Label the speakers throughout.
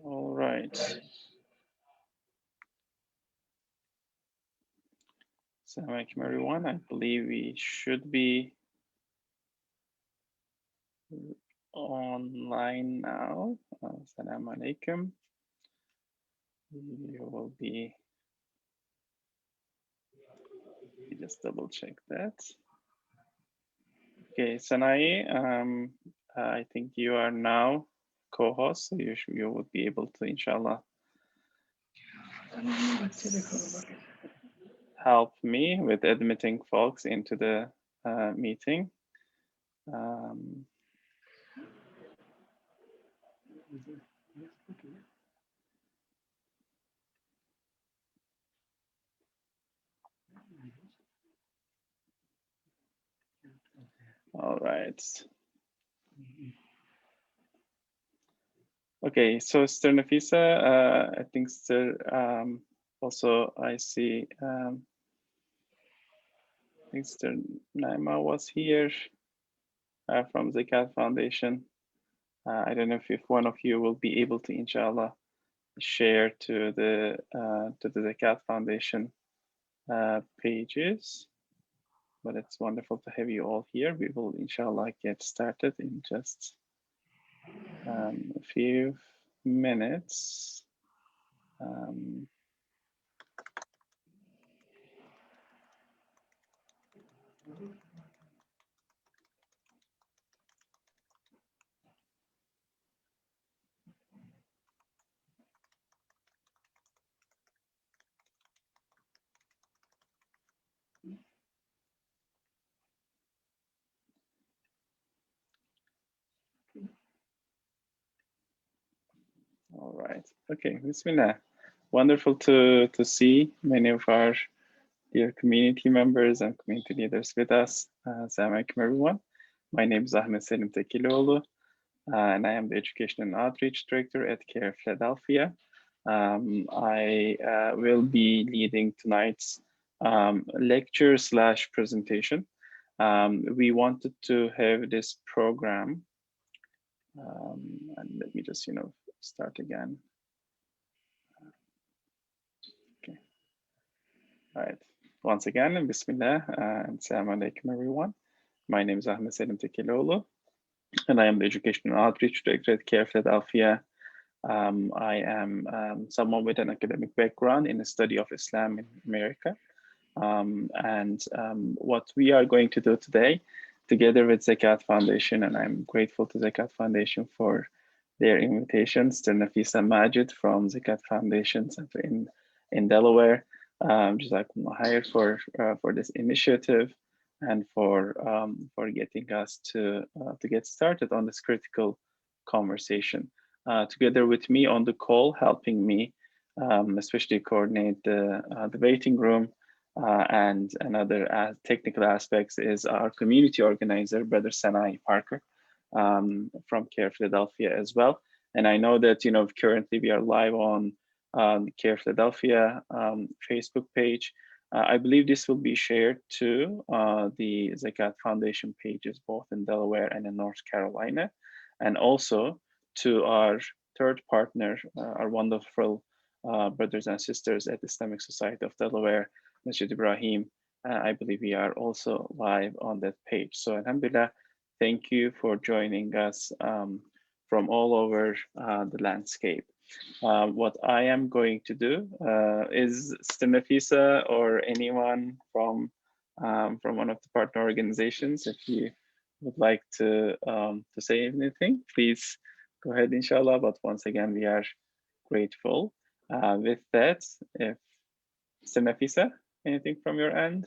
Speaker 1: All right. Assalamu alaikum, everyone. I believe we should be online now. Assalamu alaikum. You will be, just double check that. Okay, Sanai, I think you are now co-host, so you would be able to, inshallah, help me with admitting folks into the meeting. All right. Okay, so Sister Nafisa, I think Sister, also I see, I think Sister Naima was here from the CAIR Foundation. I don't know if one of you will be able to, inshallah, share to the Zakat Foundation pages, but it's wonderful to have you all here. We will, inshallah, get started in just a few minutes. All right. Okay, Bismillah. Wonderful to see many of our dear community members and community leaders with us. Assalamu alaikum, everyone. My name is Ahmet Tekelioglu, and I am the Education and Outreach Director at CAIR-Philadelphia. I will be leading tonight's lecture / presentation. We wanted to have this program, and let me just, start again. Okay. All right. Once again, Bismillah and Assalamu alaikum, everyone. My name is Ahmet Tekelioglu, and I am the Education and Outreach Director at CAIR-Philadelphia. I am someone with an academic background in the study of Islam in America. What we are going to do today, together with Zakat Foundation, and I'm grateful to Zakat Foundation for their invitation, Sister Nafisa Majid from Zakat Foundation Center in Delaware, Jazakumullah khair for this initiative and for getting us to get started on this critical conversation. Together with me on the call, helping me, especially coordinate the waiting room and other technical aspects, is our community organizer, Brother Sanai Parker, from CAIR-Philadelphia as well. And I know that, currently we are live on the CAIR-Philadelphia Facebook page. I believe this will be shared to the Zakat Foundation pages, both in Delaware and in North Carolina, and also to our third partner, our wonderful brothers and sisters at Islamic Society of Delaware, Masjid Ibrahim. I believe we are also live on that page. So alhamdulillah, thank you for joining us from all over the landscape. What I am going to do is Sister Nafisa or anyone from one of the partner organizations, if you would like to say anything, please go ahead, inshallah. But once again, we are grateful. With that, if Sister Nafisa, anything from your end?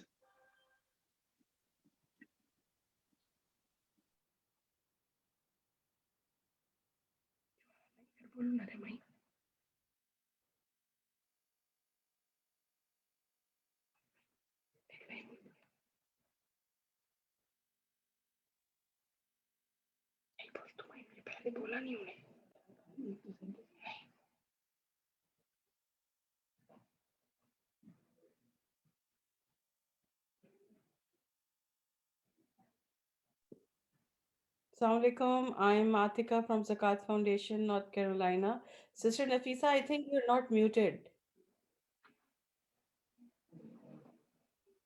Speaker 2: Assalamu alaikum. I'm Atika from Zakat Foundation, North Carolina. Sister Nafisa, I think you're not muted.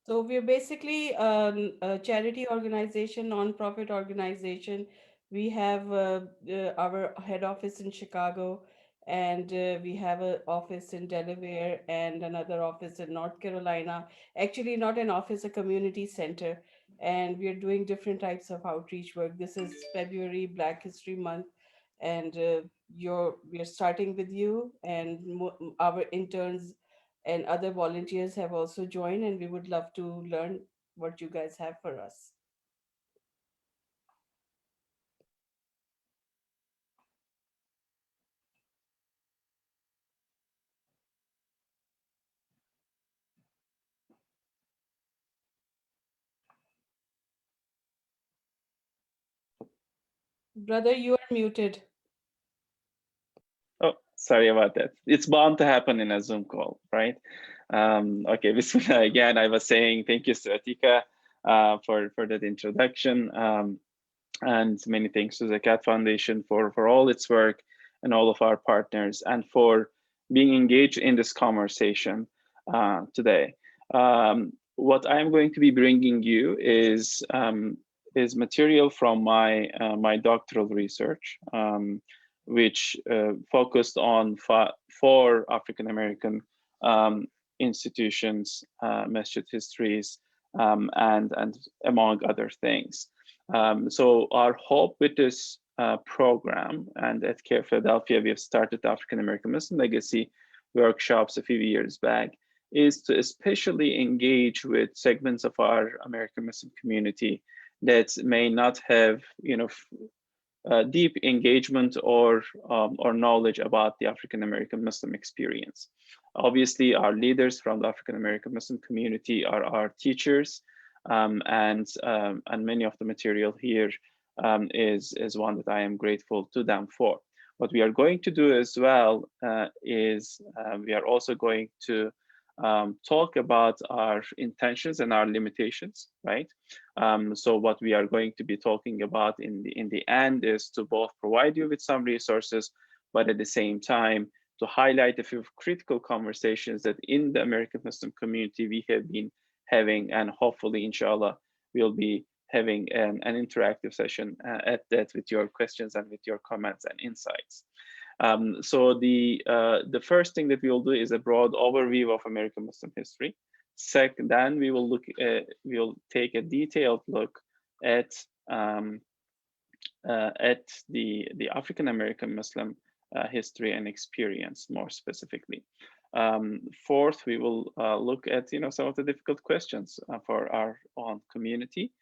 Speaker 2: So we're basically a charity organization, non-profit organization. We have our head office in Chicago, and we have an office in Delaware and another office in North Carolina. Actually, not an office, a community center. And we are doing different types of outreach work. This is February Black History Month, and we are starting with you, and our interns and other volunteers have also joined, and we would love to learn what you guys have for us. Brother, you are muted.
Speaker 1: Oh, sorry about that. It's bound to happen in a Zoom call, right? Okay, Bismillah again. I was saying thank you, Satika, for that introduction. And many thanks to the Cat Foundation for all its work and all of our partners and for being engaged in this conversation today. What I'm going to be bringing you is material from my doctoral research, which focused on four African American um, institutions, masjid histories, and among other things. So our hope with this program, and at CAIR-Philadelphia, we have started African American Muslim Legacy workshops a few years back, is to especially engage with segments of our American Muslim community that may not have, deep engagement or knowledge about the African American Muslim experience. Obviously, our leaders from the African American Muslim community are our teachers, and many of the material here is one that I am grateful to them for. What we are going to do as well is we are also going to talk about our intentions and our limitations, right? So what we are going to be talking about in the end is to both provide you with some resources, but at the same time to highlight a few critical conversations that in the American Muslim community we have been having, and hopefully, inshallah, we'll be having an interactive session at that with your questions and with your comments and insights. So the first thing that we will do is a broad overview of American Muslim history. Second, then we will take a detailed look at um, the African American Muslim history and experience more specifically. Fourth, we will look at some of the difficult questions for our own community,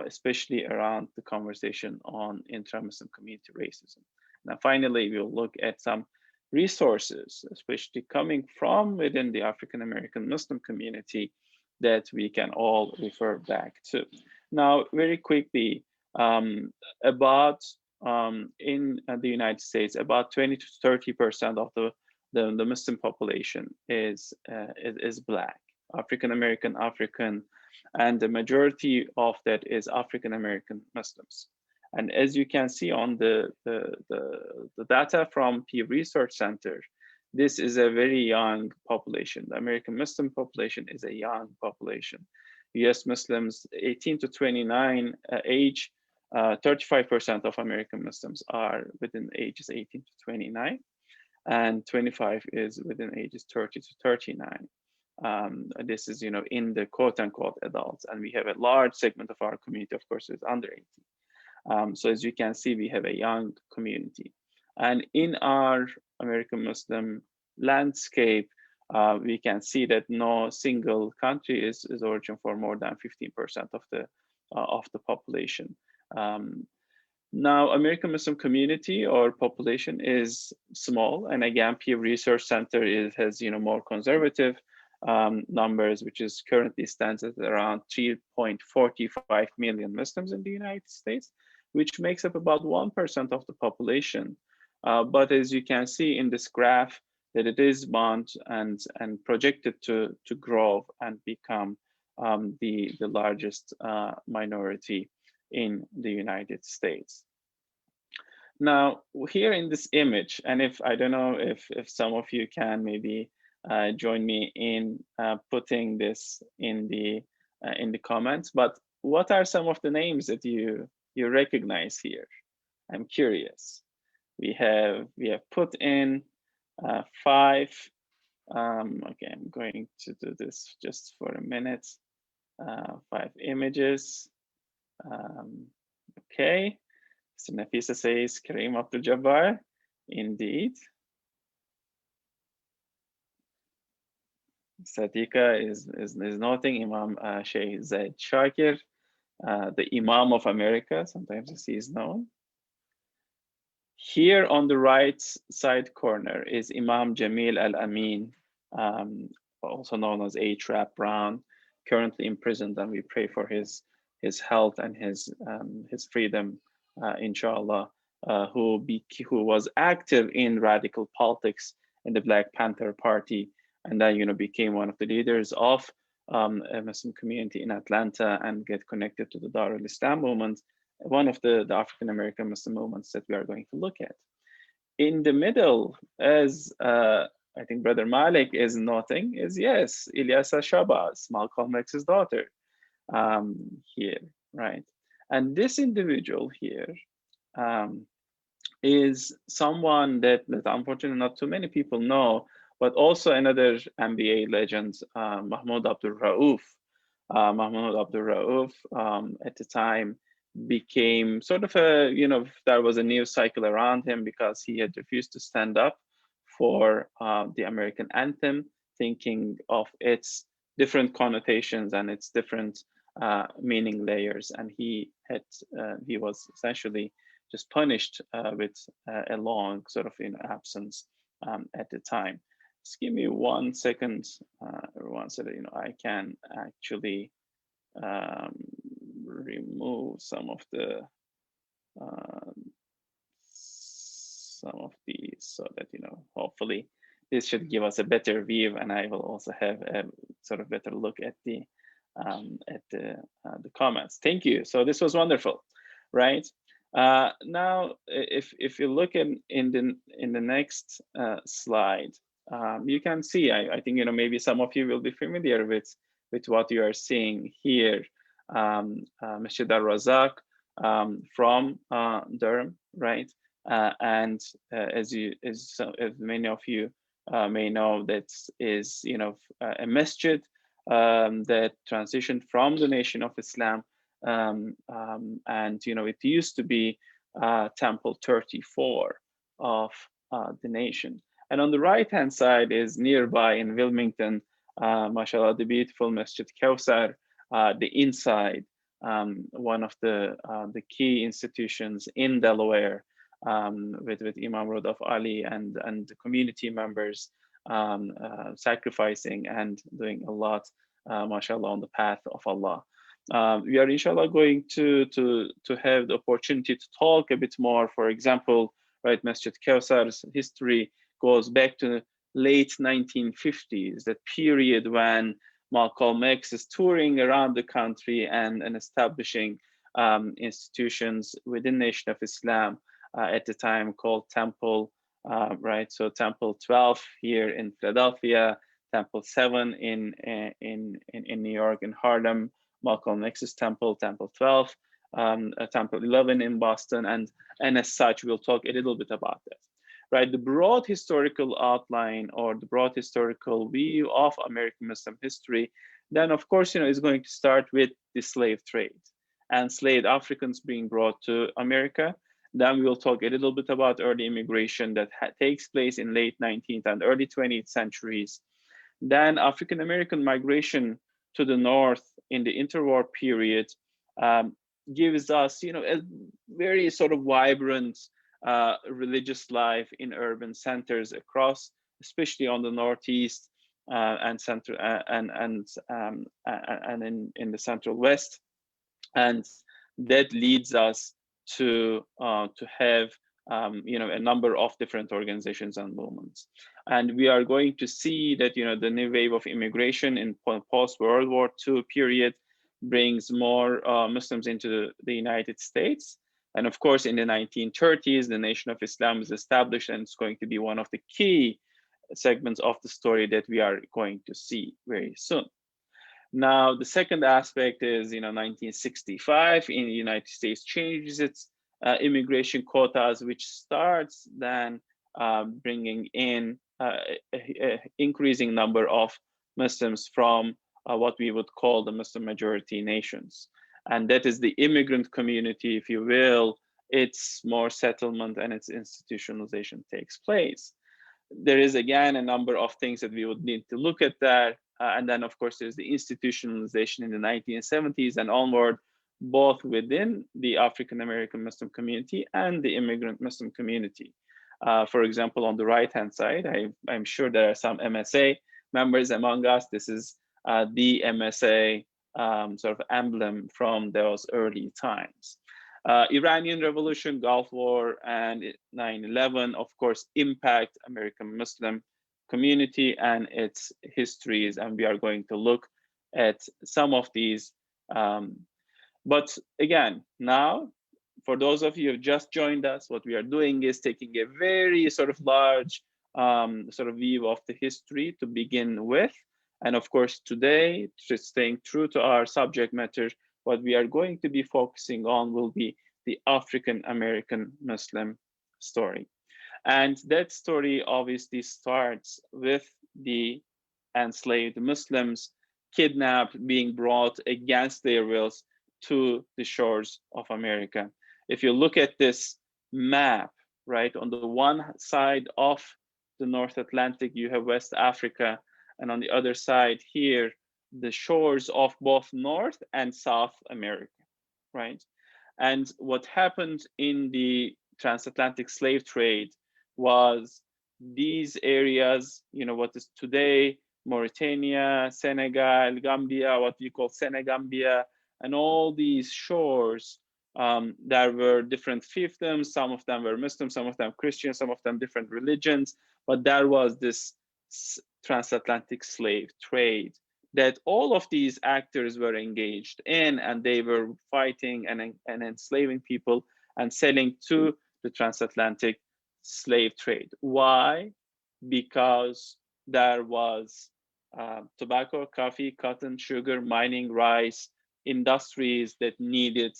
Speaker 1: especially around the conversation on intra-Muslim community racism. Now, finally, we'll look at some resources, especially coming from within the African American Muslim community, that we can all refer back to. Now, very quickly, um, about in the United States, about 20 to 30% of the Muslim population is Black, African American, African, and the majority of that is African American Muslims. And as you can see on the data from Pew Research Center, this is a very young population. The American Muslim population is a young population. US Muslims 18 to 29 age, 35% of American Muslims are within ages 18 to 29, and 25 is within ages 30 to 39. This is, in the quote unquote adults. And we have a large segment of our community, of course, is under 18. So as you can see, we have a young community. And in our American Muslim landscape, we can see that no single country is origin for more than 15% of the population. Um, Now, American Muslim community or population is small, and again, Pew Research Center has more conservative numbers, which is currently stands at around 3.45 million Muslims in the United States, which makes up about 1% of the population. But as you can see in this graph, that it is bound and projected to grow and become the largest minority in the United States. Now, here in this image, and if I don't know if some of you can maybe join me in putting this in the comments, but what are some of the names that you recognize here? I'm curious. We have put in 5. Okay, I'm going to do this just for a minute. 5 images. Okay. So Nafisa says Kareem Abdul-Jabbar. Indeed. Satika is noting Imam Sheikh Zaid Shakir, the Imam of America. Sometimes he is known. Here on the right side corner is Imam Jamil Al-Amin, also known as A. Trap Brown, currently imprisoned, and we pray for his health and his freedom, inshallah, who was active in radical politics in the Black Panther Party, and then became one of the leaders of a Muslim community in Atlanta and get connected to the Darul Islam movement, one of the African American Muslim movements that we are going to look at. In the middle, as I think Brother Malik is noting, is yes, Ilyasa Shabazz, Malcolm X's daughter, here, right? And this individual here is someone that unfortunately not too many people know, but also another NBA legend, Mahmoud Abdul Rauf. Mahmoud Abdul Rauf at the time became sort of there was a news cycle around him because he had refused to stand up for the American anthem, thinking of its different connotations and its different meaning layers, and he was essentially just punished with a long sort of absence at the time. Just give me 1 second, everyone, so that I can actually remove some of these, so that hopefully this should give us a better view, and I will also have a sort of better look at the comments. Thank you. So this was wonderful, right? Now, if you look in the next slide, you can see. I think maybe some of you will be familiar with what you are seeing here. Masjid Al Razak from Durham, right? And as many of you may know, that is a masjid that transitioned from the Nation of Islam, and it used to be Temple 34 of the nation. And on the right hand side is nearby in Wilmington, mashallah, the beautiful Masjid Kawthar, the inside, one of the key institutions in Delaware, with Imam Rodolph Ali and the community members sacrificing and doing a lot, mashallah, on the path of Allah. We are inshallah going to have the opportunity to talk a bit more. For example, right, Masjid Kawthar's history goes back to late 1950s, that period when Malcolm X is touring around the country and establishing institutions within Nation of Islam, at the time called Temple, right? So Temple 12 here in Philadelphia, Temple 7 in New York in Harlem, Malcolm X's Temple 12, Temple 11 in Boston, and as such, we'll talk a little bit about that. Right, the broad historical outline or the broad historical view of American Muslim history, then of course, is going to start with the slave trade and enslaved Africans being brought to America. Then we will talk a little bit about early immigration that takes place in late 19th and early 20th centuries. Then African American migration to the north in the interwar period gives us, a very sort of vibrant religious life in urban centers across, especially on the northeast and central and in the central west, and that leads us to have a number of different organizations and movements. And we are going to see that the new wave of immigration in post World War II period brings more Muslims into the United States. And of course, in the 1930s, the Nation of Islam is established, and it's going to be one of the key segments of the story that we are going to see very soon. Now, the second aspect is, 1965 in the United States changes its immigration quotas, which starts then bringing in increasing number of Muslims from what we would call the Muslim majority nations. And that is the immigrant community, if you will. It's more settlement and its institutionalization takes place. There is again a number of things that we would need to look at that. And then, of course, there's the institutionalization in the 1970s and onward, both within the African American Muslim community and the immigrant Muslim community. For example, on the right-hand side, I'm sure there are some MSA members among us. This is the MSA sort of emblem from those early times. Iranian Revolution, Gulf War, and 9/11, of course, impact American Muslim community and its histories, and we are going to look at some of these. But again, now, for those of you who have just joined us, what we are doing is taking a very sort of large sort of view of the history to begin with. And of course, today, just staying true to our subject matter, what we are going to be focusing on will be the African American Muslim story. And that story obviously starts with the enslaved Muslims kidnapped, being brought against their wills to the shores of America. If you look at this map, right, on the one side of the North Atlantic, you have West Africa, and on the other side here, the shores of both North and South America, right? And what happened in the transatlantic slave trade was these areas, what is today Mauritania, Senegal, Gambia, what we call Senegambia, and all these shores, there were different fiefdoms. Some of them were Muslim, some of them Christian, some of them different religions, but there was this transatlantic slave trade that all of these actors were engaged in, and they were fighting and enslaving people and selling to the transatlantic slave trade. Why? Because there was tobacco, coffee, cotton, sugar, mining, rice, industries that needed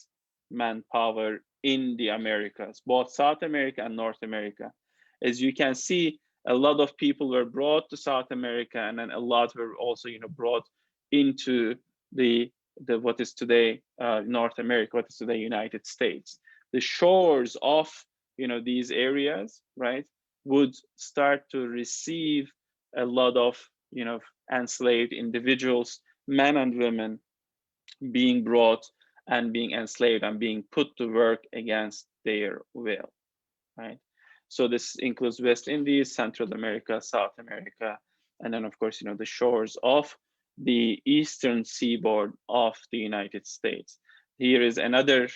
Speaker 1: manpower in the Americas, both South America and North America. As you can see, a lot of people were brought to South America, and then a lot were also, brought into the what is today North America, what is today United States. The shores of these areas, right, would start to receive a lot of enslaved individuals, men and women, being brought and being enslaved and being put to work against their will, right? So this includes West Indies, Central America, South America, and then of course, the shores of the eastern seaboard of the United States. Here is another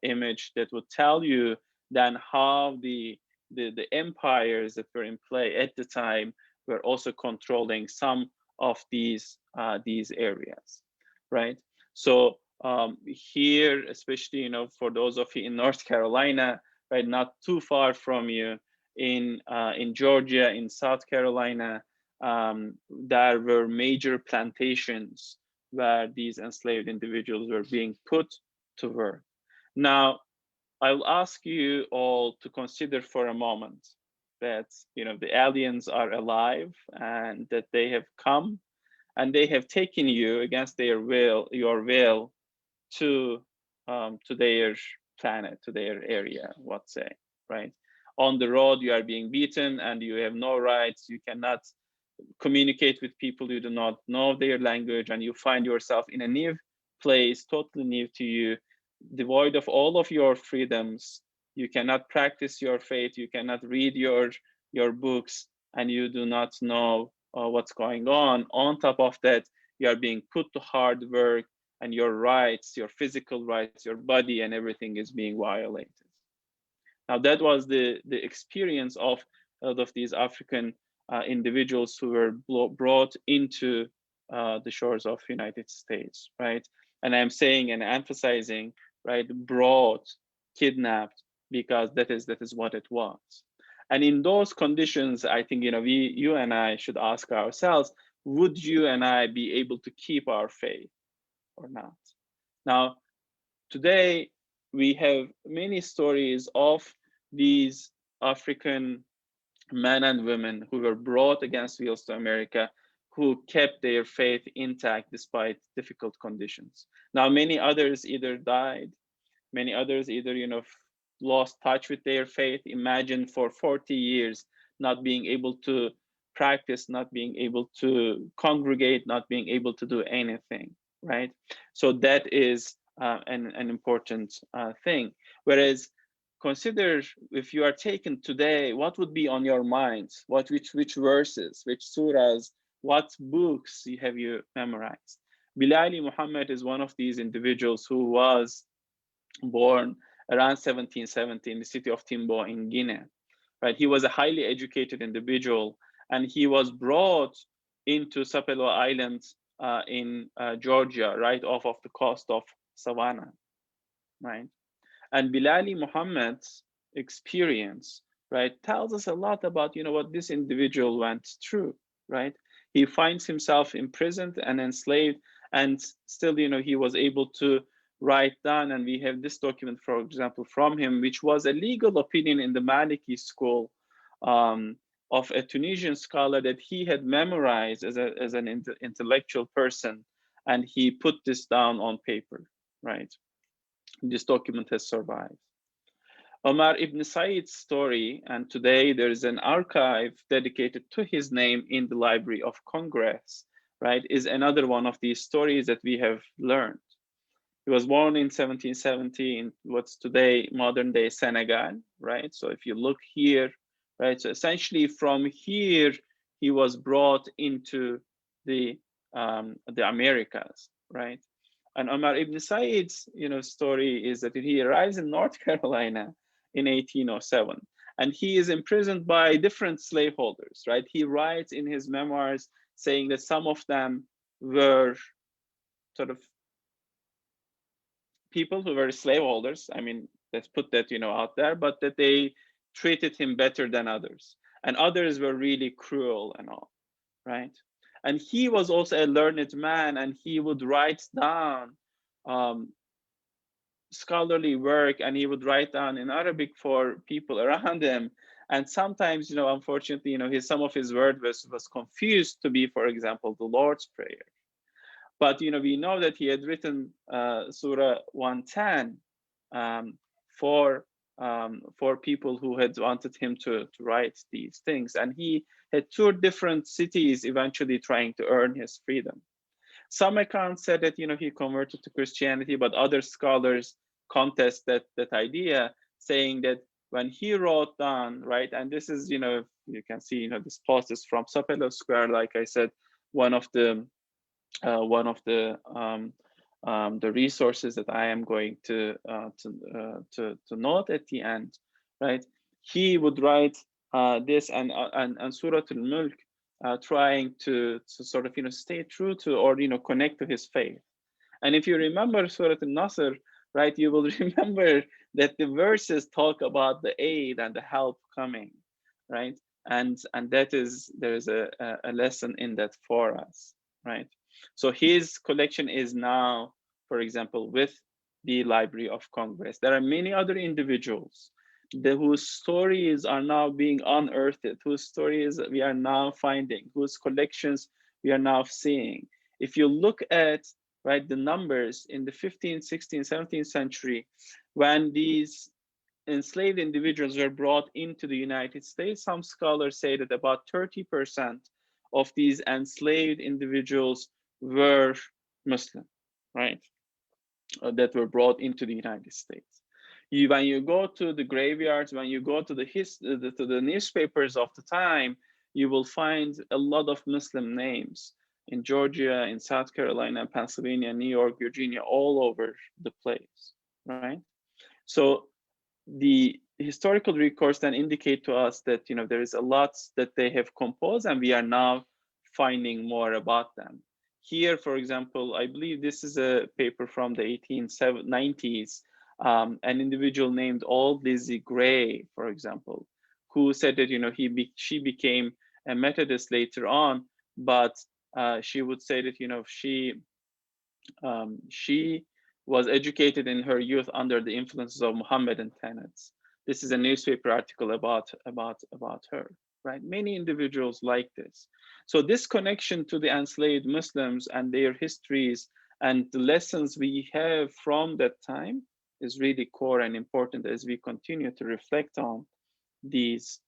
Speaker 1: image that would tell you then how the empires that were in play at the time were also controlling some of these areas, right? So here, especially for those of you in North Carolina, right, not too far from you, in Georgia, in South Carolina, there were major plantations where these enslaved individuals were being put to work. Now, I'll ask you all to consider for a moment that the aliens are alive and that they have come and they have taken you against their will, your will, to their planet, to their area, let's say, right? On the road, you are being beaten and you have no rights. You cannot communicate with people you do not know their language, and you find yourself in a new place, totally new to you, devoid of all of your freedoms. You cannot practice your faith. You cannot read your books, and you do not know what's going on. On top of that, you are being put to hard work, and your rights, your physical rights, your body, and everything is being violated. Now, that was the experience of a lot of these African individuals who were brought into the shores of United States, right? And I'm saying and emphasizing, right, brought, kidnapped, because that is what it was. And in those conditions, I think, you and I should ask ourselves, would you and I be able to keep our faith or not? Now, today we have many stories of these African men and women who were brought against wills to America, who kept their faith intact despite difficult conditions. Now, many others either died, many others either, lost touch with their faith. Imagine for 40 years not being able to practice, not being able to congregate, not being able to do anything, right? So that is an important thing. Whereas consider, if you are taken today, what would be on your minds? Which verses, which surahs, what books have you memorized? Bilali Muhammad is one of these individuals who was born around 1770 in the city of Timbo in Guinea. Right, he was a highly educated individual, and he was brought into Sapelo Island in Georgia, right off of the coast of Savannah. Right, and Bilali Muhammad's experience, right, tells us a lot about what this individual went through. Right, he finds himself imprisoned and enslaved, and still, he was able to write down. And we have this document, for example, from him, which was a legal opinion in the Maliki school, um, of a Tunisian scholar that he had memorized as an intellectual person, and he put this down on paper. Right, this document has survived. Omar ibn Said's story, and today there is an archive dedicated to his name in the Library of Congress, right, is another one of these stories that we have learned. He was born in 1770 in what's today modern day Senegal, right? So if you look here, right, so essentially from here, he was brought into the Americas, right? And Omar ibn Said's, story is that he arrives in North Carolina in 1807, and he is imprisoned by different slaveholders, right? He writes in his memoirs saying that some of them were sort of people who were slaveholders. I mean, let's put that, out there, but that they treated him better than others, and others were really cruel and all, right? And he was also a learned man, and he would write down um, scholarly work, and he would write down in Arabic for people around him. And sometimes, unfortunately, some of his word was confused to be, for example, the Lord's Prayer. But we know that he had written Surah 110 um, for people who had wanted him to write these things, and he had toured different cities, eventually trying to earn his freedom. Some accounts said that he converted to Christianity, but other scholars contest that idea, saying that when he wrote down, right, and this is, you can see, this post is from Sapelo Square, like I said, one of the the resources that I am going to note at the end, right? He would write this, and Surah Al-Mulk, trying to sort of stay true to, or connect to his faith. And if you remember Surah Al-Nasr, right, you will remember that the verses talk about the aid and the help coming, right? And there is a lesson in that for us, right? So his collection is now, for example, with the Library of Congress. There are many other individuals whose stories are now being unearthed, whose stories we are now finding, whose collections we are now seeing. If you look at, right, the numbers in the 15th, 16th, 17th century, when these enslaved individuals were brought into the United States, some scholars say that about 30% of these enslaved individuals were Muslim, right? That were brought into the United States. When you go to the graveyards, when you go to the newspapers of the time, you will find a lot of Muslim names in Georgia, in South Carolina, Pennsylvania, New York, Virginia, all over the place, right? So the historical records then indicate to us that there is a lot that they have composed, and we are now finding more about them. here, for example, I believe this is a paper from the 1890s, an individual named Old Lizzie Gray, for example, who said that, she became a Methodist later on, but she would say that, she was educated in her youth under the influences of Mohammedan tenets. This is a newspaper article about her, right? Many individuals like this. So this connection to the enslaved Muslims and their histories and the lessons we have from that time is really core and important as we continue to reflect on these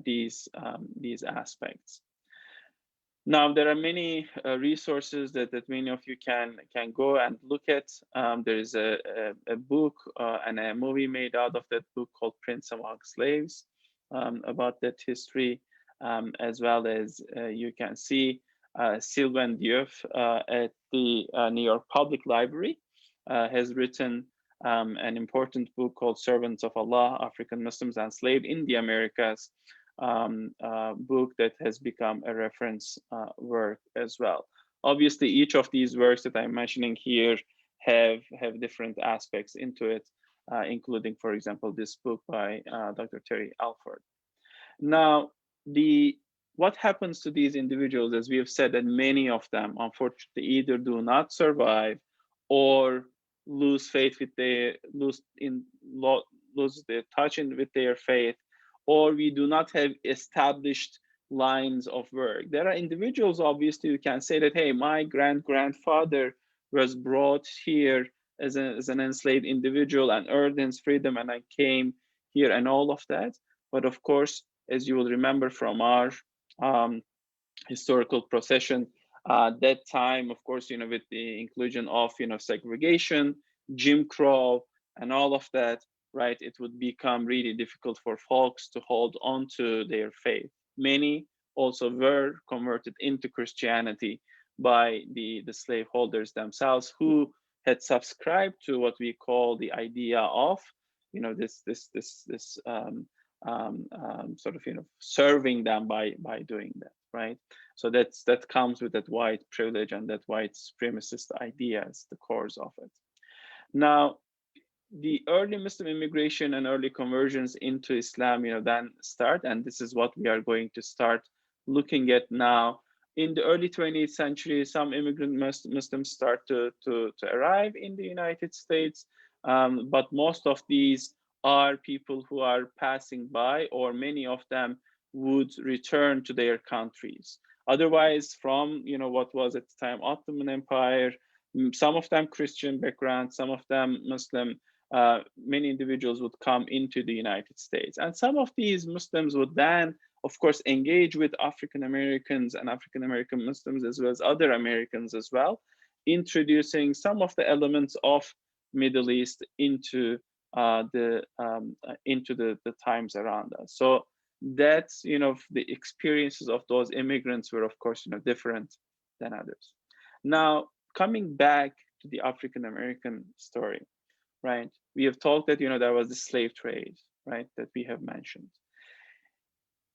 Speaker 1: these aspects. Now, there are many resources that many of you can go and look at. There is a book and a movie made out of that book called Prince Among Slaves, about that history, as well as you can see Sylvain Diouf at the New York Public Library has written an important book called Servants of Allah, African Muslims Enslaved in the Americas, book that has become a reference work as well. Obviously, each of these works that I'm mentioning here have different aspects into it, including, for example, this book by Dr. Terry Alford. Now, what happens to these individuals, as we have said, that many of them, unfortunately, either do not survive or lose faith with their lose their touch with their faith, or we do not have established lines of work. There are individuals, obviously, who can say that, hey, my grandfather was brought here as an enslaved individual and earned his freedom, and I came here and all of that. But of course, as you will remember from our historical procession, that time, of course, with the inclusion of, segregation, Jim Crow, and all of that, right, it would become really difficult for folks to hold on to their faith. Many also were converted into Christianity by the slaveholders themselves, who had subscribed to what we call the idea of, this sort of, serving them by doing that, right? So that comes with that white privilege and that white supremacist idea as the cores of it. Now, the early Muslim immigration and early conversions into Islam, then start, and this is what we are going to start looking at now. In the early 20th century, some immigrant Muslims start to arrive in the United States, but most of these are people who are passing by, or many of them would return to their countries. Otherwise, from what was at the time Ottoman Empire, some of them Christian background, some of them Muslim, many individuals would come into the United States. And some of these Muslims would then, of course, engage with African Americans and African American Muslims, as well as other Americans as well, introducing some of the elements of Middle East into the times around us. So that's, the experiences of those immigrants were, of course, different than others. Now, coming back to the African American story, right? We have talked that, there was the slave trade, right, that we have mentioned,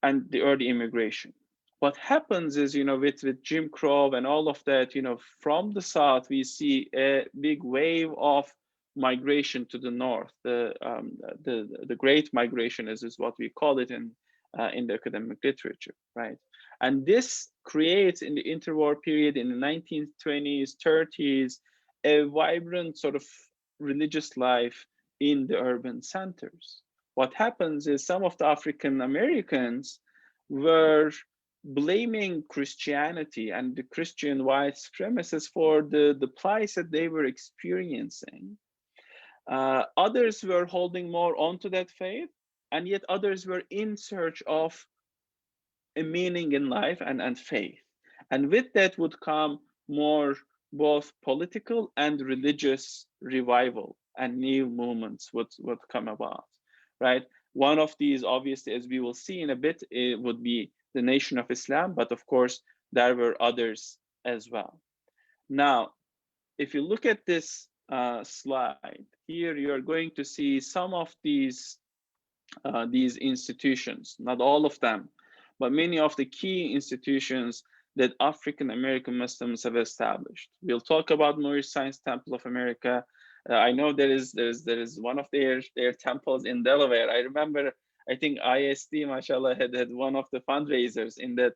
Speaker 1: and the early immigration. What happens is, with Jim Crow and all of that, from the South, we see a big wave of migration to the North. The Great Migration is what we call it in the academic literature, right? And this creates, in the interwar period in the 1920s, 30s, a vibrant sort of religious life in the urban centers. What happens is some of the African Americans were blaming Christianity and the Christian white supremacists for the plight that they were experiencing. Others were holding more onto that faith, and yet others were in search of a meaning in life and faith. And with that would come more both political and religious revival, and new movements would come about, right? One of these, obviously, as we will see in a bit, it would be the Nation of Islam, but of course, there were others as well. Now, if you look at this slide here, you're going to see some of these institutions, not all of them, but many of the key institutions that African American Muslims have established. We'll talk about Moorish Science Temple of America. I know there is one of their temples in Delaware. I remember, I think ISD, mashallah, had one of the fundraisers in that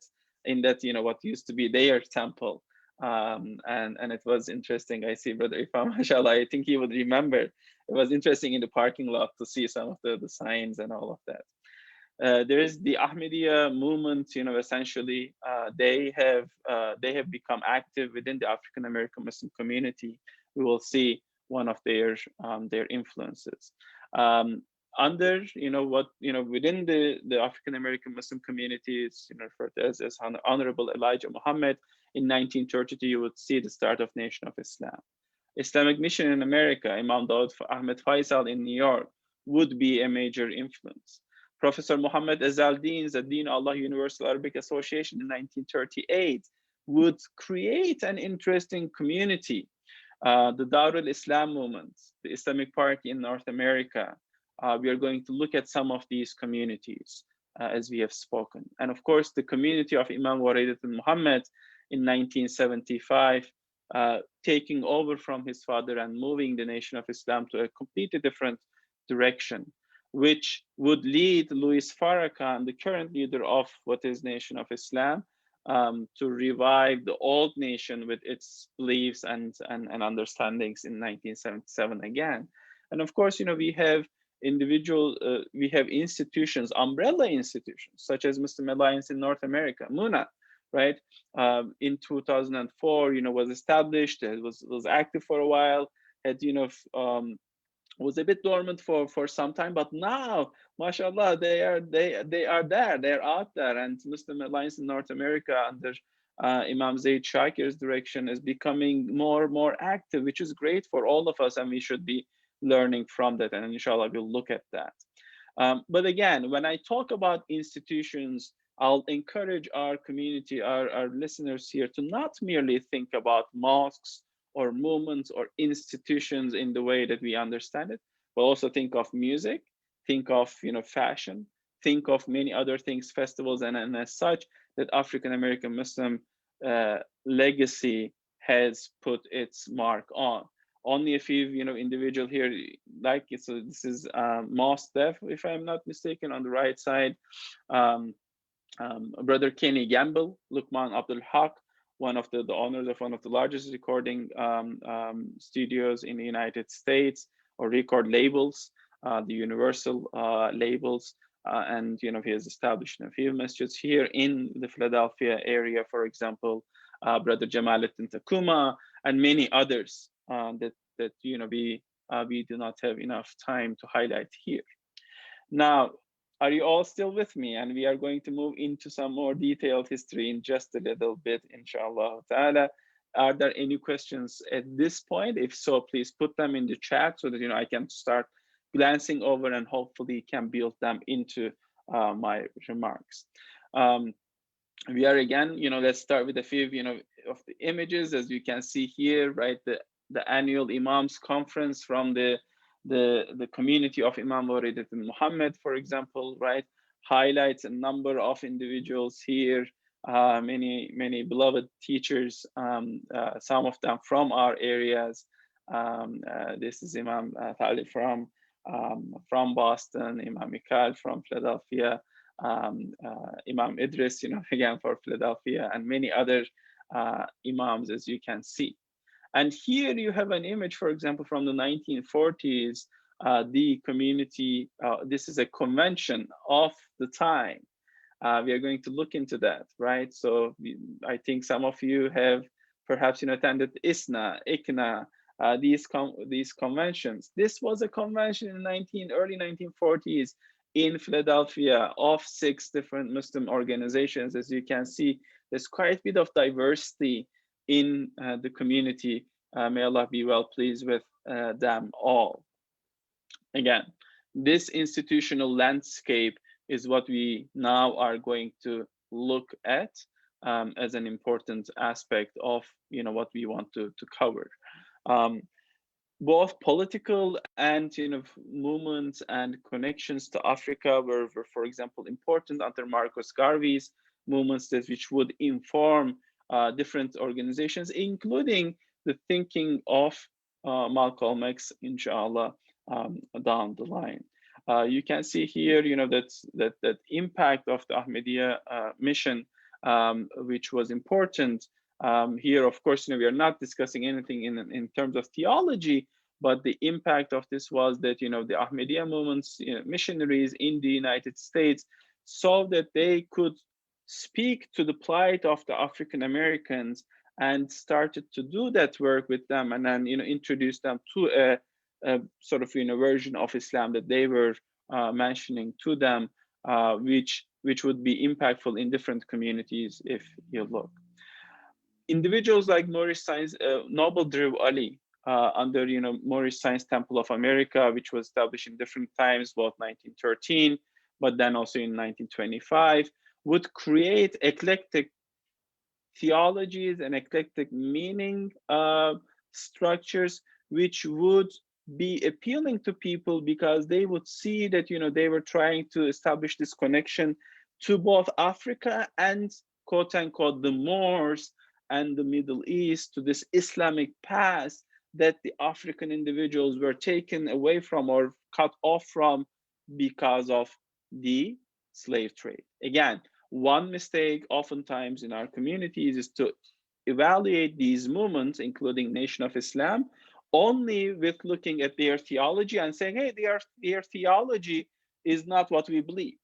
Speaker 1: what used to be their temple. And it was interesting. I see Brother Ifam, mashallah, I think he would remember. It was interesting in the parking lot to see some of the signs and all of that. There is the Ahmadiyya movement. Essentially, they have become active within the African American Muslim community. We will see one of their influences. Um, Under what within the African American Muslim community, it's referred to as Honorable Elijah Muhammad. In 1932, you would see the start of Nation of Islam. Islamic Mission in America, Imam Daud Ahmed Faisal in New York, would be a major influence. Professor Muhammad Azaldin's Din Allah Universal Arabic Association in 1938 would create an interesting community. The Darul Islam movement, the Islamic Party in North America. We are going to look at some of these communities as we have spoken. And of course, the community of Imam Waridatul Muhammad in 1975, taking over from his father and moving the Nation of Islam to a completely different direction, which would lead Louis Farrakhan, the current leader of what is Nation of Islam, to revive the old nation with its beliefs and understandings in 1977 again. And of course, we have institutions, umbrella institutions, such as Muslim Alliance in North America, MUNA, right? In 2004, was established. It was active for a while. Had was a bit dormant for some time, but now, mashallah, they are there, they're out there, and Muslim Alliance in North America under Imam Zaid Shakir's direction is becoming more active, which is great for all of us, and we should be learning from that, and inshallah we'll look at that. But again, when I talk about institutions, I'll encourage our community, our listeners here, to not merely think about mosques or movements or institutions in the way that we understand it, but also think of music, think of fashion, think of many other things, festivals, and as such, that African American Muslim legacy has put its mark on. Only a few individual here, like so this is Mos Def, if I'm not mistaken, on the right side. um, Brother Kenny Gamble, Lukman Abdul Haq, one of the owners of one of the largest recording studios in the United States, or record labels, the Universal labels. And he has established a few masjids here in the Philadelphia area, for example, Brother Jamaluddin Takuma, and many others that we do not have enough time to highlight here. Now, are you all still with me? And we are going to move into some more detailed history in just a little bit, inshallah ta'ala. Are there any questions at this point? If so, please put them in the chat so that I can start glancing over and hopefully can build them into my remarks. We are again, let's start with a few, of the images. As you can see here, right, the annual Imams conference from the community of Imam Waridat Muhammad, for example, right, highlights a number of individuals here, many beloved teachers, some of them from our areas. This is Imam Talib from Boston, Imam Mikhail from Philadelphia, Imam Idris, again for Philadelphia, and many other Imams, as you can see. And here you have an image, for example, from the 1940s, the community, this is a convention of the time. We are going to look into that, right? So I think some of you have perhaps attended ISNA, ICNA, these conventions. This was a convention in early 1940s in Philadelphia of 6 different Muslim organizations. As you can see, there's quite a bit of diversity in the community. May Allah be well pleased with them all. Again, this institutional landscape is what we now are going to look at as an important aspect of what we want to cover. Both political and movements and connections to Africa were, for example, important under Marcus Garvey's movements, which would inform different organizations, including the thinking of Malcolm X, inshallah, down the line. You can see here, that impact of the Ahmadiyya mission, which was important. Here, of course, we are not discussing anything in terms of theology, but the impact of this was that, the Ahmadiyya movement's missionaries in the United States saw that they could speak to the plight of the African Americans and started to do that work with them, and then, introduce them to a sort of, version of Islam that they were mentioning to them, which would be impactful in different communities if you look. Individuals like Moorish Science, Noble Drew Ali, under Moorish Science Temple of America, which was established in different times, both 1913, but then also in 1925, would create eclectic theologies and eclectic meaning structures, which would be appealing to people because they would see that they were trying to establish this connection to both Africa and, quote unquote, the Moors and the Middle East, to this Islamic past that the African individuals were taken away from or cut off from because of the slave trade. Again, one mistake oftentimes in our communities is to evaluate these movements, including Nation of Islam, only with looking at their theology and saying, hey, their theology is not what we believe.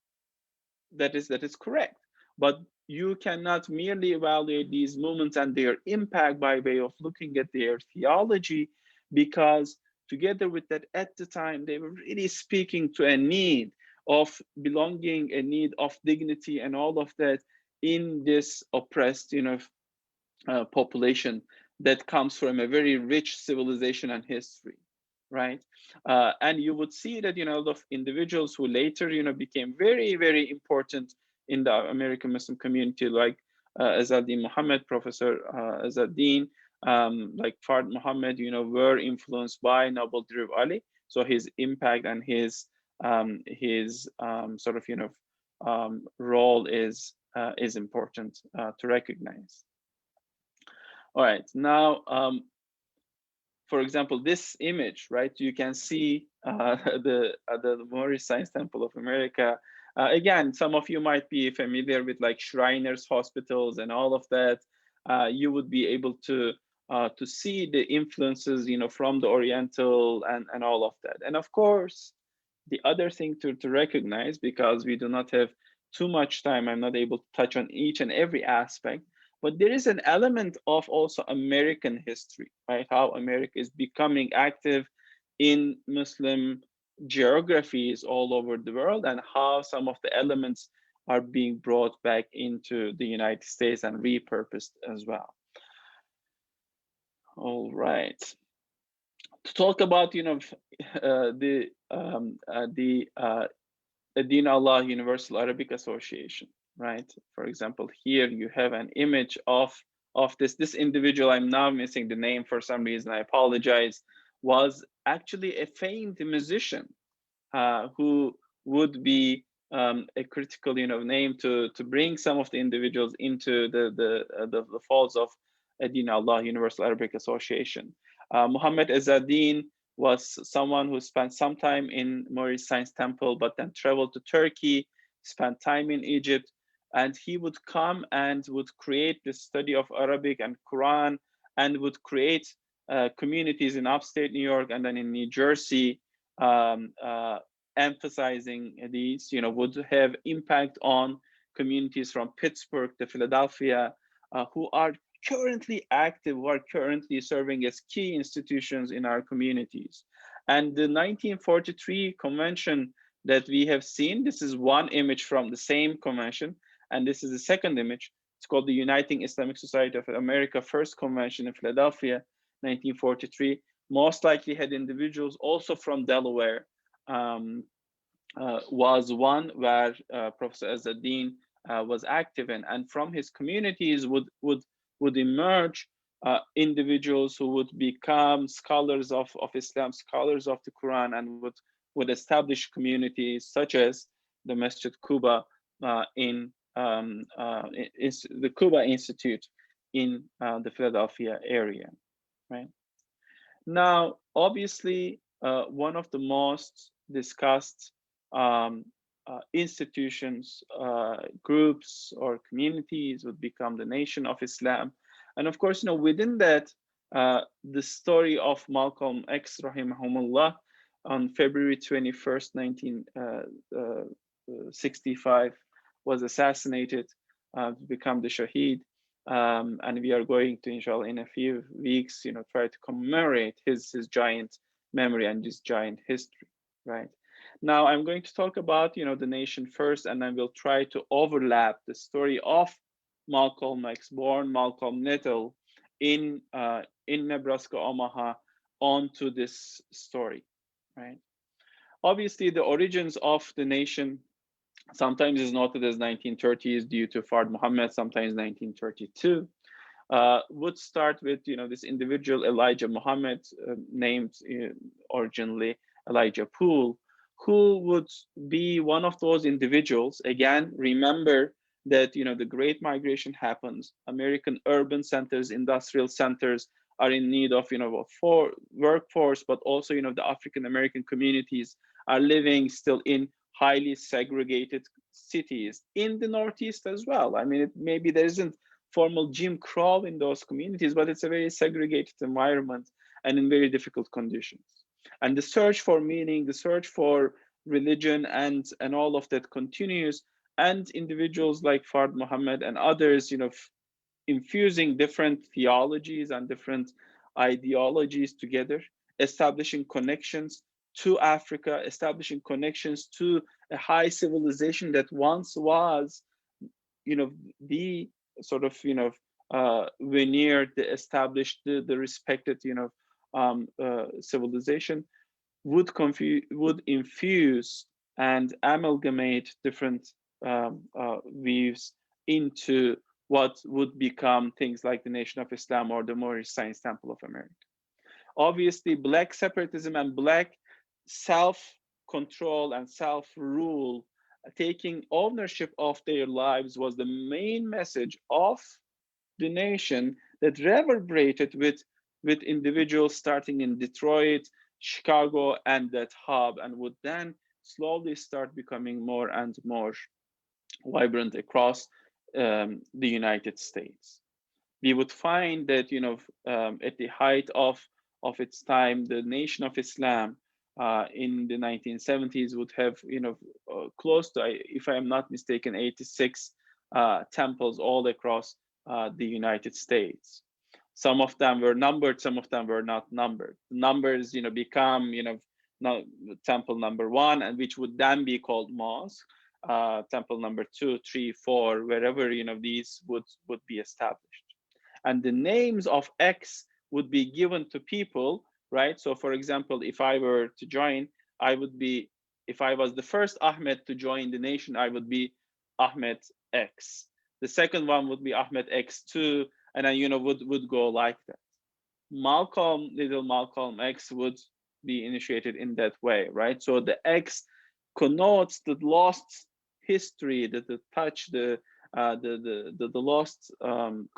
Speaker 1: That is correct. But you cannot merely evaluate these movements and their impact by way of looking at their theology, because together with that, at the time, they were really speaking to a need of belonging, a need of dignity, and all of that in this oppressed, population that comes from a very rich civilization and history, right? And you would see that, a lot of individuals who later, became very, very important in the American Muslim community, like Azadin Muhammad, Professor Azadin, like Fard Muhammad, were influenced by Noble Drew Ali. So his impact and his sort of, role is important to recognize. All right, now, for example, this image, right? You can see the Moorish Science Temple of America. Again, some of you might be familiar with like Shriners hospitals and all of that. You would be able to see the influences, from the Oriental and all of that. And of course, the other thing to recognize, because we do not have too much time, I'm not able to touch on each and every aspect, but there is an element of also American history, right? How America is becoming active in Muslim geographies all over the world, and how some of the elements are being brought back into the United States and repurposed as well. All right. To talk about, the Din Allah Universal Arabic Association, right? For example, here you have an image of this individual. I'm now missing the name for some reason, I apologize. Was actually a famed musician who would be a critical, name to bring some of the individuals into the folds of Din Allah Universal Arabic Association. Muhammad Azadin was someone who spent some time in Moorish Science Temple, but then traveled to Turkey, spent time in Egypt, and he would come and would create the study of Arabic and Quran, and would create communities in upstate New York and then in New Jersey, emphasizing these, would have impact on communities from Pittsburgh to Philadelphia, who are currently active, who are currently serving as key institutions in our communities. And the 1943 convention that we have seen, this is one image from the same convention, and this is the second image. It's called the Uniting Islamic Society of America First Convention in Philadelphia, 1943. Most likely had individuals also from Delaware. Was one where Professor Azadin was active in, and from his communities would emerge individuals who would become scholars of Islam, scholars of the Quran, and would establish communities such as the Masjid Quba in the Quba Institute in the Philadelphia area, right? Now, obviously, one of the most discussed um, institutions, groups, or communities would become the Nation of Islam. And of course, within that, the story of Malcolm X, rahimahumullah, on February 21st, 1965, was assassinated to become the Shaheed. And we are going to, inshallah, in a few weeks, try to commemorate his giant memory and his giant history, right? Now, I'm going to talk about, the nation first, and then we'll try to overlap the story of Malcolm X, born Malcolm Little, in Nebraska, Omaha, onto this story, right? Obviously, the origins of the nation sometimes is noted as 1930s due to Fard Muhammad, sometimes 1932. Would start with this individual Elijah Muhammad, named originally Elijah Poole, who would be one of those individuals. Again, remember that the Great Migration happens. American urban centers, industrial centers are in need of for workforce, but also the African American communities are living still in highly segregated cities in the Northeast as well. I mean, maybe there isn't formal Jim Crow in those communities, but it's a very segregated environment and in very difficult conditions. And the search for meaning, the search for religion, and all of that continues. And individuals like Fard Muhammad and others, infusing different theologies and different ideologies together, establishing connections to Africa, establishing connections to a high civilization that once was, the sort of, veneered, the established, the respected, civilization, would infuse and amalgamate different views into what would become things like the Nation of Islam or the Moorish Science Temple of America. Obviously, Black separatism and Black self control and self rule, taking ownership of their lives, was the main message of the nation that reverberated with individuals starting in Detroit, Chicago, and that hub, and would then slowly start becoming more and more vibrant across the United States. We would find that at the height of its time, the Nation of Islam in the 1970s would have close to, if I am not mistaken, 86 temples all across the United States. Some of them were numbered, some of them were not numbered. The numbers become temple number one, and which would then be called mosque. Temple number 2, 3, 4, wherever these would be established, and the names of X would be given to people, right? So, for example, if I were to join, I would be, if I was the first Ahmed to join the nation, I would be Ahmed X. The second one would be Ahmed X2, and then would go like that. Little Malcolm X would be initiated in that way, right? So the X connotes the lost history, the touch, the lost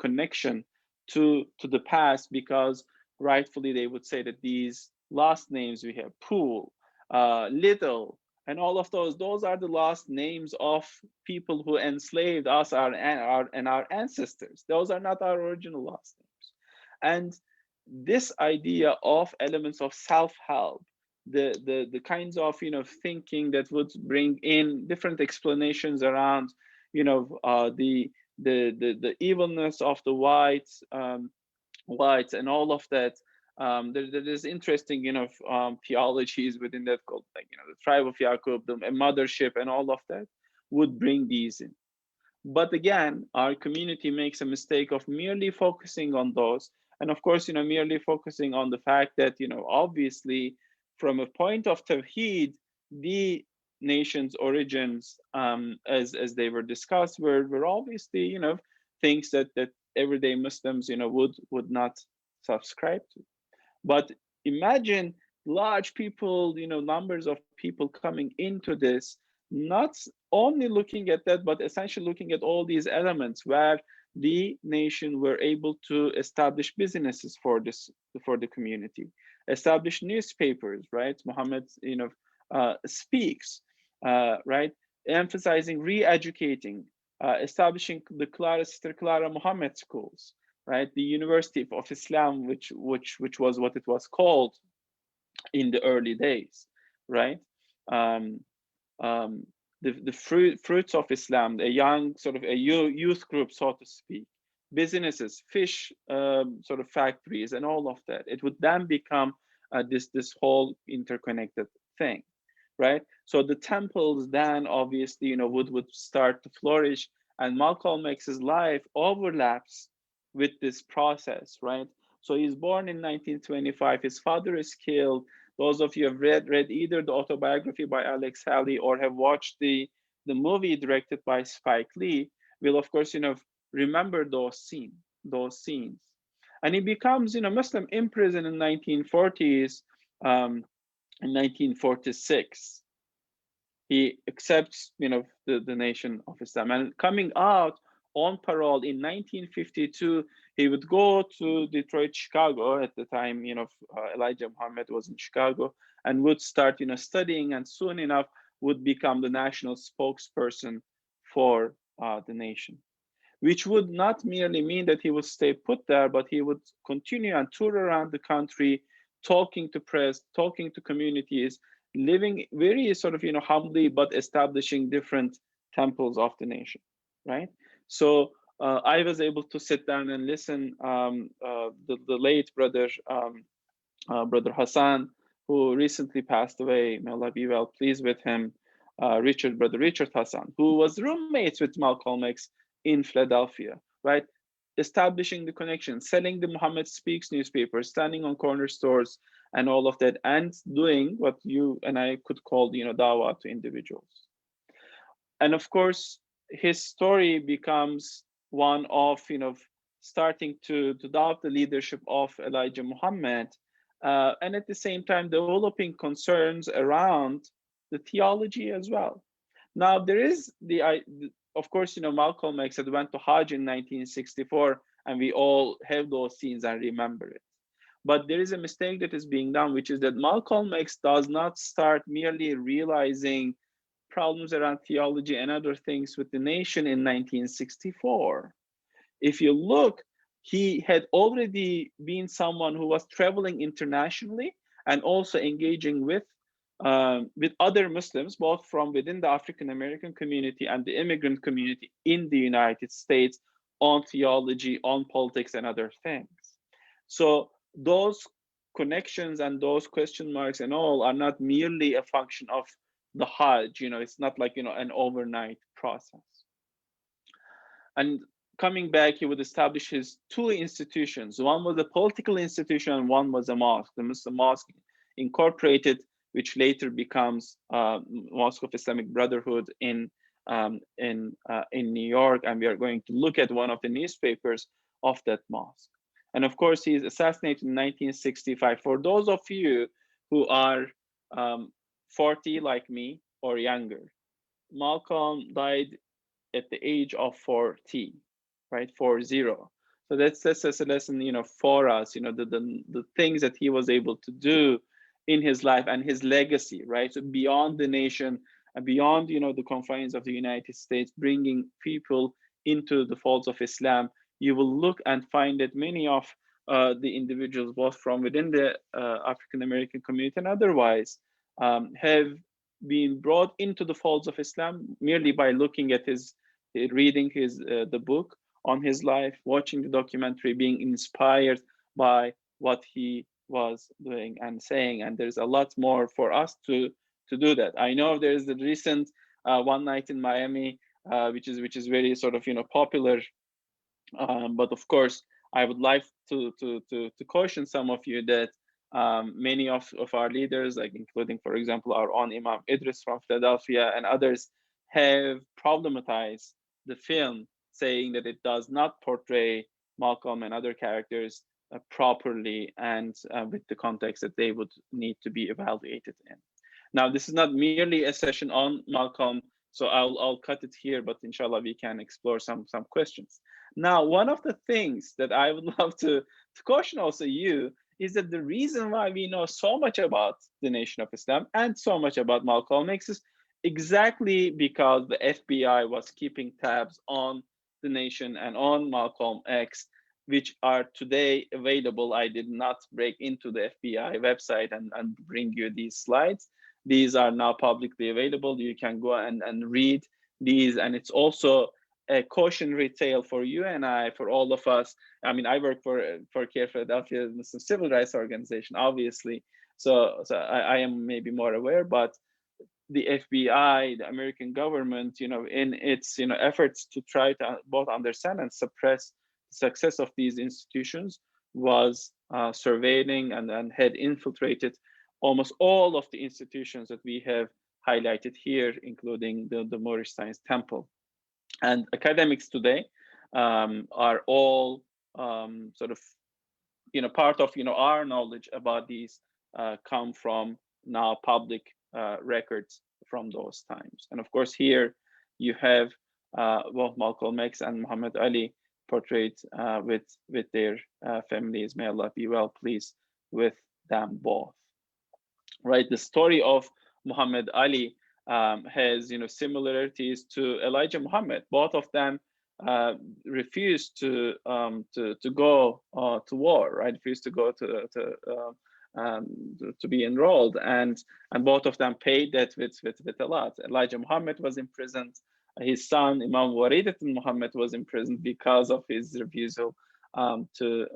Speaker 1: connection to the past, because rightfully they would say that these last names we have, Poole, Little, and all of those are the last names of people who enslaved us, and our ancestors. Those are not our original last names. And this idea of elements of self-help, the kinds of thinking that would bring in different explanations around the evilness of the whites and all of that. There's interesting theologies within that, called like the tribe of Yaqub, the mothership, and all of that would bring these in. But again, our community makes a mistake of merely focusing on those. And of course, merely focusing on the fact that, obviously, from a point of Tawheed, the nation's origins, as they were discussed, were obviously, things that everyday Muslims, would not subscribe to. But imagine large people, numbers of people coming into this, not only looking at that, but essentially looking at all these elements where the nation were able to establish businesses for the community, establish newspapers, right? Muhammad, speaks, right, emphasizing re-educating, establishing the Sister Clara Muhammad schools, right? The University of Islam, which was what it was called in the early days, right? Um, um, the fruits of Islam, a young sort of a youth group, so to speak, businesses, fish sort of factories, and all of that. It would then become this whole interconnected thing, right? So the temples then obviously would start to flourish, and Malcolm X's life overlaps with this process, right? So he's born in 1925. His father is killed. Those of you have read either the autobiography by Alex Haley or have watched the movie directed by Spike Lee will of course remember those scenes. And he becomes Muslim in prison in 1940s. In 1946 he accepts the nation of Islam, and coming out on parole in 1952 he would go to Detroit, Chicago. At the time Elijah Muhammad was in Chicago, and would start studying, and soon enough would become the national spokesperson for the nation, which would not merely mean that he would stay put there, but he would continue and tour around the country, talking to press, talking to communities, living very sort of humbly, but establishing different temples of the nation, right? So I was able to sit down and listen. The late brother Hassan, who recently passed away, may Allah be well pleased with him, brother Richard Hassan, who was roommates with Malcolm X in Philadelphia, right? Establishing the connection, selling the Muhammad Speaks newspaper, standing on corner stores, and all of that, and doing what you and I could call, dawah to individuals. And of course, his story becomes one of starting to doubt the leadership of Elijah Muhammad, and at the same time developing concerns around the theology as well. Now there is of course Malcolm X had went to Hajj in 1964, and we all have those scenes and remember it. But there is a mistake that is being done, which is that Malcolm X does not start merely realizing problems around theology and other things with the nation in 1964. If you look, he had already been someone who was traveling internationally and also engaging with other Muslims, both from within the African American community and the immigrant community in the United States, on theology, on politics, and other things. So those connections and those question marks and all are not merely a function of the Hajj. It's not like an overnight process. And coming back, he would establish his two institutions. One was a political institution, and one was a mosque, the Muslim Mosque Incorporated, which later becomes Mosque of Islamic Brotherhood in New York. And we are going to look at one of the newspapers of that mosque. And of course, he is assassinated in 1965. For those of you who are 40 like me or younger, Malcolm died at the age of 40, right? 40. So that's a lesson, for us, the things that he was able to do in his life and his legacy, right? So beyond the nation and beyond, the confines of the United States, bringing people into the folds of Islam, you will look and find that many of the individuals, both from within the African American community and otherwise, have been brought into the folds of Islam merely by looking at reading the book on his life, watching the documentary, being inspired by what he was doing and saying. And there's a lot more for us to do that. I know there's the recent One Night in Miami, which is very sort of popular. But of course, I would like to caution some of you that many of our leaders, like including, for example, our own Imam Idris from Philadelphia and others, have problematized the film, saying that it does not portray Malcolm and other characters properly and with the context that they would need to be evaluated in. Now, this is not merely a session on Malcolm. So I'll cut it here, but inshallah we can explore some questions. Now, one of the things that I would love to caution also you is that the reason why we know so much about the Nation of Islam and so much about Malcolm X is exactly because the FBI was keeping tabs on the Nation and on Malcolm X, which are today available. I did not break into the FBI website and bring you these slides. These are now publicly available. You can go and read these, and it's also a cautionary tale for you and I, for all of us. I mean, I work for CAIR-Philadelphia, Muslim civil rights organization, obviously. So I am maybe more aware, but the FBI, the American government, in its efforts to try to both understand and suppress the success of these institutions, was surveilling and had infiltrated almost all of the institutions that we have highlighted here, including the Moorish Science Temple. And academics today are all sort of part of our knowledge about these come from now public records from those times. And of course, here you have both Malcolm X and Muhammad Ali portrayed with their families. May Allah be well pleased with them both. Right, the story of Muhammad Ali has similarities to Elijah Muhammad. Both of them refused to go to war, right? Refused to go to be enrolled, and both of them paid that with a lot. Elijah Muhammad was imprisoned. His son Imam Warid Muhammad was imprisoned because of his refusal to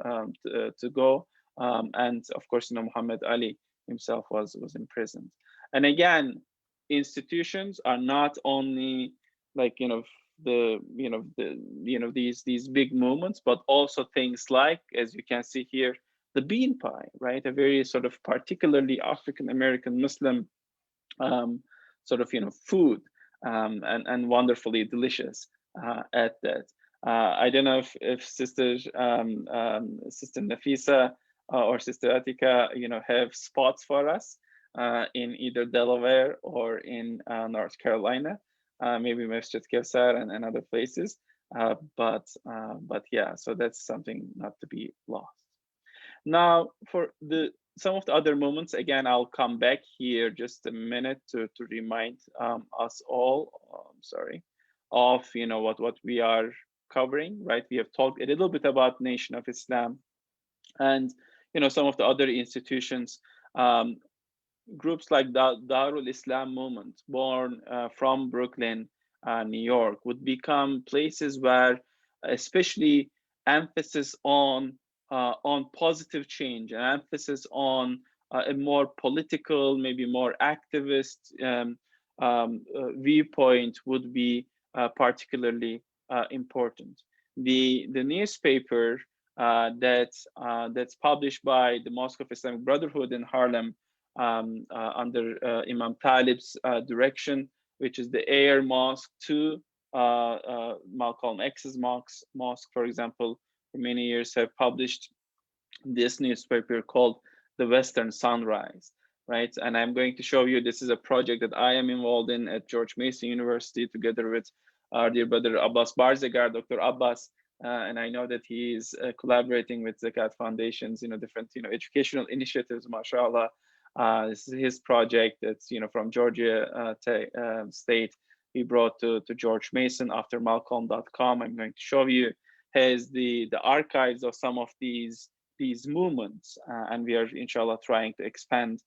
Speaker 1: go, and of course, Muhammad Ali himself was imprisoned. And again, institutions are not only like these big movements, but also things like, as you can see here, the bean pie, right? A very sort of particularly African American Muslim sort of food, and wonderfully delicious at that. I don't know if Sister Nafisa or Sister Atika, have spots for us in either Delaware or in North Carolina, maybe Masjid Kevsar and other places. But yeah, so that's something not to be lost. Now, for some of the other moments, again, I'll come back here just a minute to remind us all, sorry, of what we are covering, right? We have talked a little bit about Nation of Islam and some of the other institutions. Groups like the Darul Islam movement, born from Brooklyn, New York, would become places where, especially, emphasis on positive change and emphasis on a more political, maybe more activist viewpoint would be particularly important. The newspaper that's published by the Mosque of Islamic Brotherhood in Harlem under Imam Talib's direction, which is the heir mosque to Malcolm X's mosque, for example, for many years have published this newspaper called The Western Sunrise, right? And I'm going to show you, this is a project that I am involved in at George Mason University together with our dear brother Abbas Barzegar, Dr. Abbas, and I know that he is collaborating with Zakat Foundations, different educational initiatives, mashallah. This is his project that's from Georgia State. We brought to George Mason after Malcolm.com. I'm going to show you has the archives of some of these movements, and we are inshallah trying to expand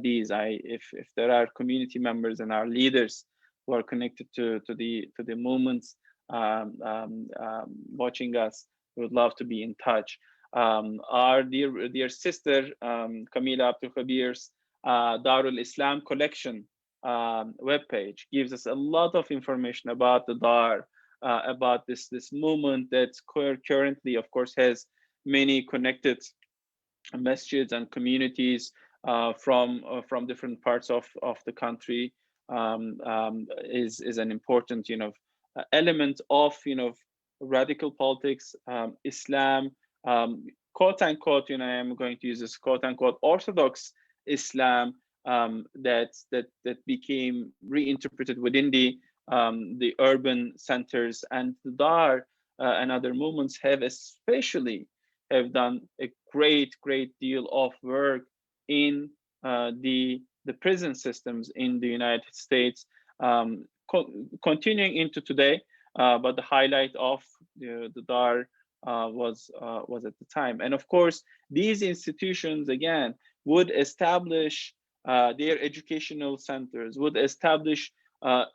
Speaker 1: these. If there are community members and our leaders who are connected to the movements watching us, we would love to be in touch. Our dear sister Kamila Abdul Khabir's Darul Islam collection webpage gives us a lot of information about the Dar, about this movement that currently, of course, has many connected masjids and communities from different parts of the country. Is an important element of radical politics, Islam, quote unquote. I am going to use this quote unquote Orthodox Islam that became reinterpreted within the the urban centers, and the Dar and other movements have especially have done a great deal of work in the prison systems in the United States, continuing into today. But the highlight of the Dar was at the time. And of course, these institutions again would establish their educational centers, would establish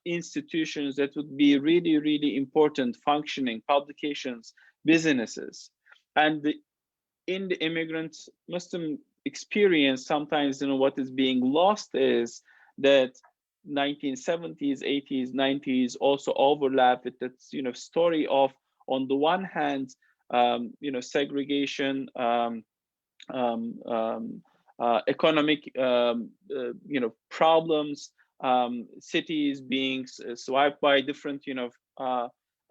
Speaker 1: institutions that would be really important, functioning publications, businesses. And in the immigrant Muslim experience, sometimes what is being lost is that 1970s, 80s, 90s also overlap with that story of, on the one hand, segregation, um, um, economic problems, cities being swiped by different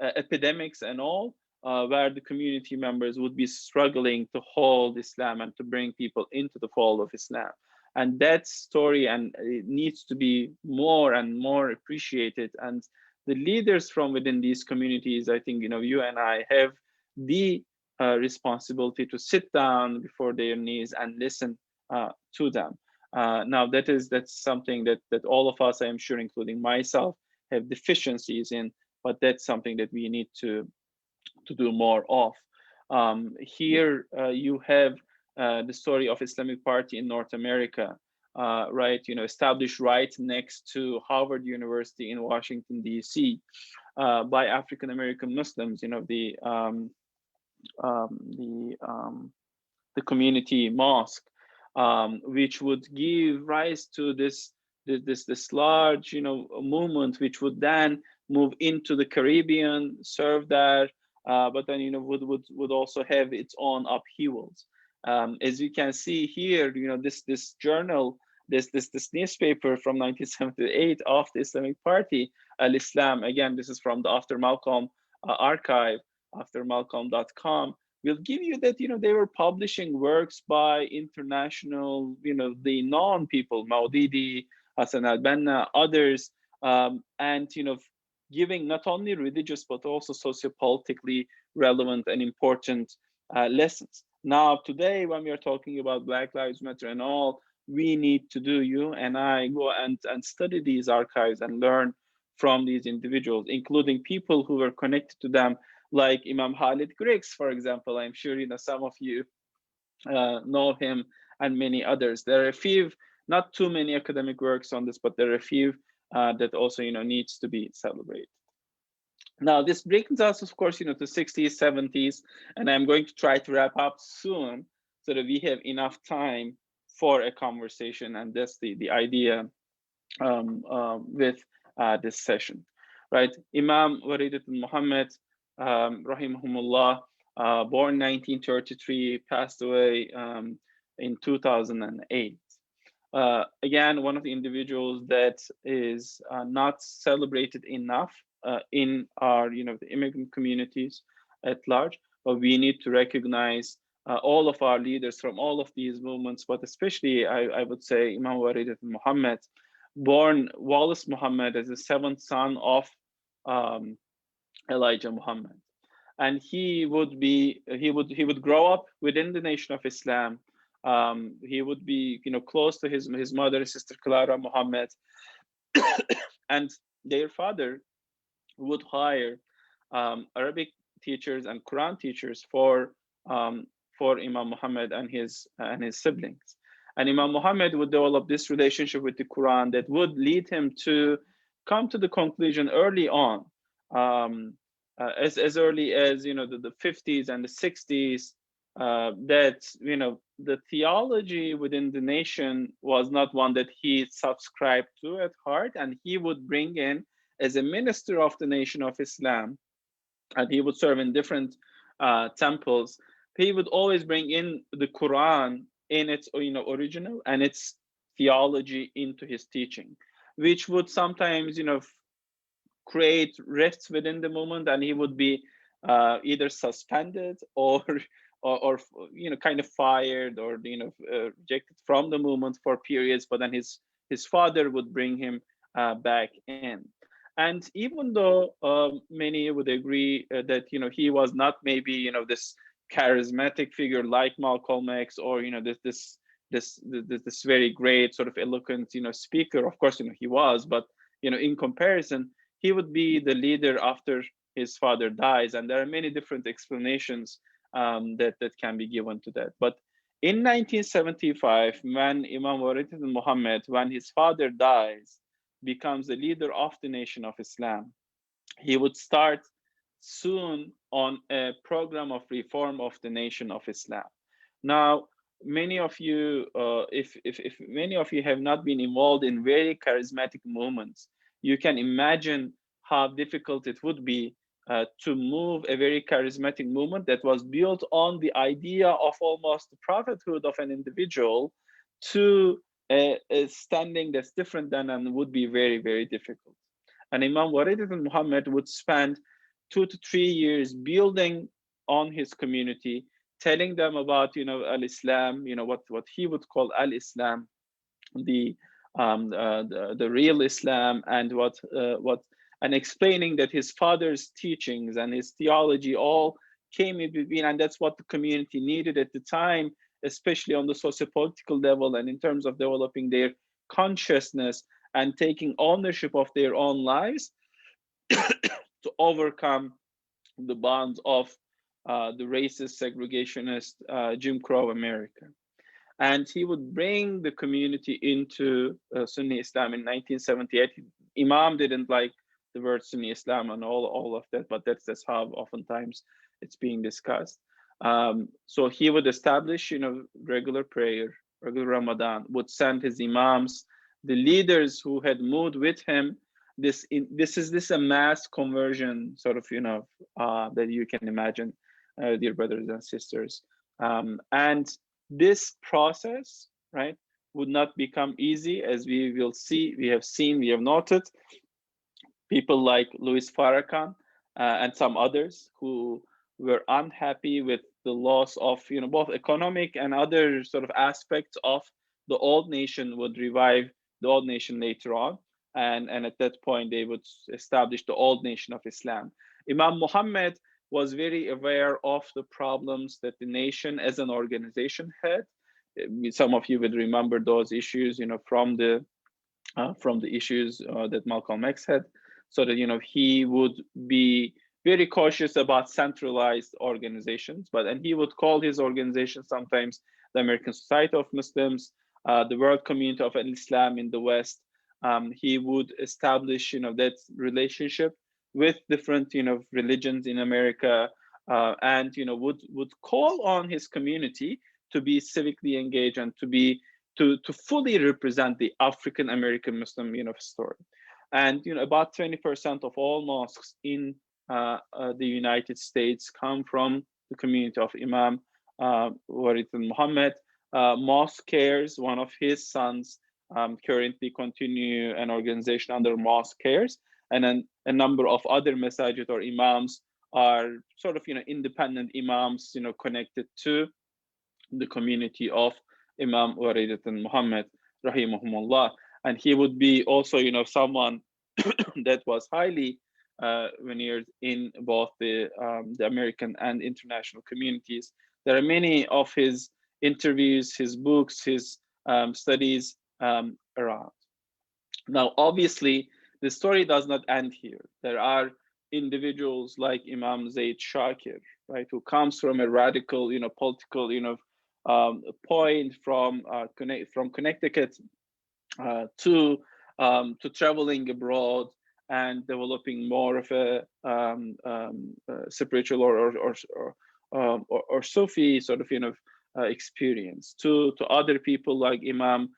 Speaker 1: epidemics and all, where the community members would be struggling to hold Islam and to bring people into the fold of Islam. And that story, and it needs to be more and more appreciated. And the leaders from within these communities, I think you and I have the responsibility to sit down before their knees and listen to them. Now that's something that all of us, I am sure, including myself, have deficiencies in, but that's something that we need to do more of. Here you have the story of Islamic Party in North America, right? Established right next to Harvard University in Washington D.C. By African American Muslims. Um, the the community mosque, which would give rise to this large movement, which would then move into the Caribbean, serve there, but then would also have its own upheavals. As you can see here, this journal, this newspaper from 1978 of the Islamic Party, Al Islam. Again, this is from the After Malcolm archive, aftermalcolm.com. Will give you that they were publishing works by international, the known people, Maudidi, Hassan al-Banna, others, and giving not only religious but also sociopolitically relevant and important lessons. Now, today, when we are talking about Black Lives Matter and all, we need to do, you and I, go and study these archives and learn from these individuals, including people who were connected to them, like Imam Khalid Griggs, for example. I'm sure some of you know him, and many others. There are a few, not too many academic works on this, but there are a few that also needs to be celebrated. Now, this brings us, of course, to 60s, 70s, and I'm going to try to wrap up soon so that we have enough time for a conversation, and that's the idea with this session, right? Imam Waridatul Muhammad, rahimahumullah, born 1933, passed away in 2008. Again, one of the individuals that is not celebrated enough in our, the immigrant communities at large, but we need to recognize all of our leaders from all of these movements, but especially I would say Imam Waridat Muhammad, born Wallace Muhammad as the seventh son of Elijah Muhammad. And he would grow up within the Nation of Islam. He would be close to his mother, Sister Clara Muhammad, and their father would hire Arabic teachers and Quran teachers for Imam Muhammad and his siblings. And Imam Muhammad would develop this relationship with the Quran that would lead him to come to the conclusion early on, as early as the 50s and the 60s, that the theology within the nation was not one that he subscribed to at heart, and he would bring in, as a minister of the Nation of Islam, and he would serve in different temples. He would always bring in the Quran in its original and its theology into his teaching, which would sometimes create rifts within the movement, and he would be either suspended or kind of fired or rejected from the movement for periods. But then his father would bring him back in. And even though many would agree that he was not maybe this charismatic figure like Malcolm X, or this very great sort of eloquent speaker. Of course, he was, but in comparison, he would be the leader after his father dies, and there are many different explanations that can be given to that. But in 1975, when Imam Warid Muhammad, when his father dies, becomes the leader of the Nation of Islam, he would start soon on a program of reform of the Nation of Islam. Now, many of you, if many of you have not been involved in very charismatic movements, you can imagine how difficult it would be to move a very charismatic movement that was built on the idea of almost the prophethood of an individual to a standing that's different than, and would be very, very difficult. And Imam Warid ibn Muhammad would spend 2 to 3 years building on his community, telling them about al-Islam, what he would call al-Islam, the the real Islam, and what and explaining that his father's teachings and his theology all came in between, and that's what the community needed at the time, especially on the socio-political level and in terms of developing their consciousness and taking ownership of their own lives to overcome the bonds of the racist, segregationist Jim Crow America. And he would bring the community into Sunni Islam in 1978. Imam didn't like the word Sunni Islam and all of that, but that's how oftentimes it's being discussed. So he would establish, regular prayer, regular Ramadan, would send his imams, the leaders who had moved with him. This is a mass conversion sort of, that you can imagine, dear brothers and sisters. And this process, right, would not become easy, as we will see, we have noted people like Louis Farrakhan and some others who were unhappy with the loss of both economic and other sort of aspects of the old nation, would revive the old nation later on, and at that point they would establish the old nation of Islam. Imam Muhammad was very aware of the problems that the nation as an organization had. Some of you would remember those issues, from the issues that Malcolm X had, so that he would be very cautious about centralized organizations, and he would call his organization sometimes the American Society of Muslims, the World Community of Islam in the West. He would establish that relationship with different religions in America, and would call on his community to be civically engaged and to fully represent the African American Muslim story. And about 20% of all mosques in the United States come from the community of Imam Warid Muhammad. Mosque Cares, one of his sons, currently continue an organization under Mosque Cares, and then a number of other masajid or imams are sort of independent imams connected to the community of Imam Warid Muhammad rahimahumullah. And he would be also someone that was highly veneered in both the American and international communities. There are many of his interviews, his books, his studies around. Now, obviously, the story does not end here. There are individuals like Imam Zaid Shakir, right, who comes from a radical, political, point from Connecticut to traveling abroad and developing more of a spiritual or Sufi sort of experience, to other people like Imam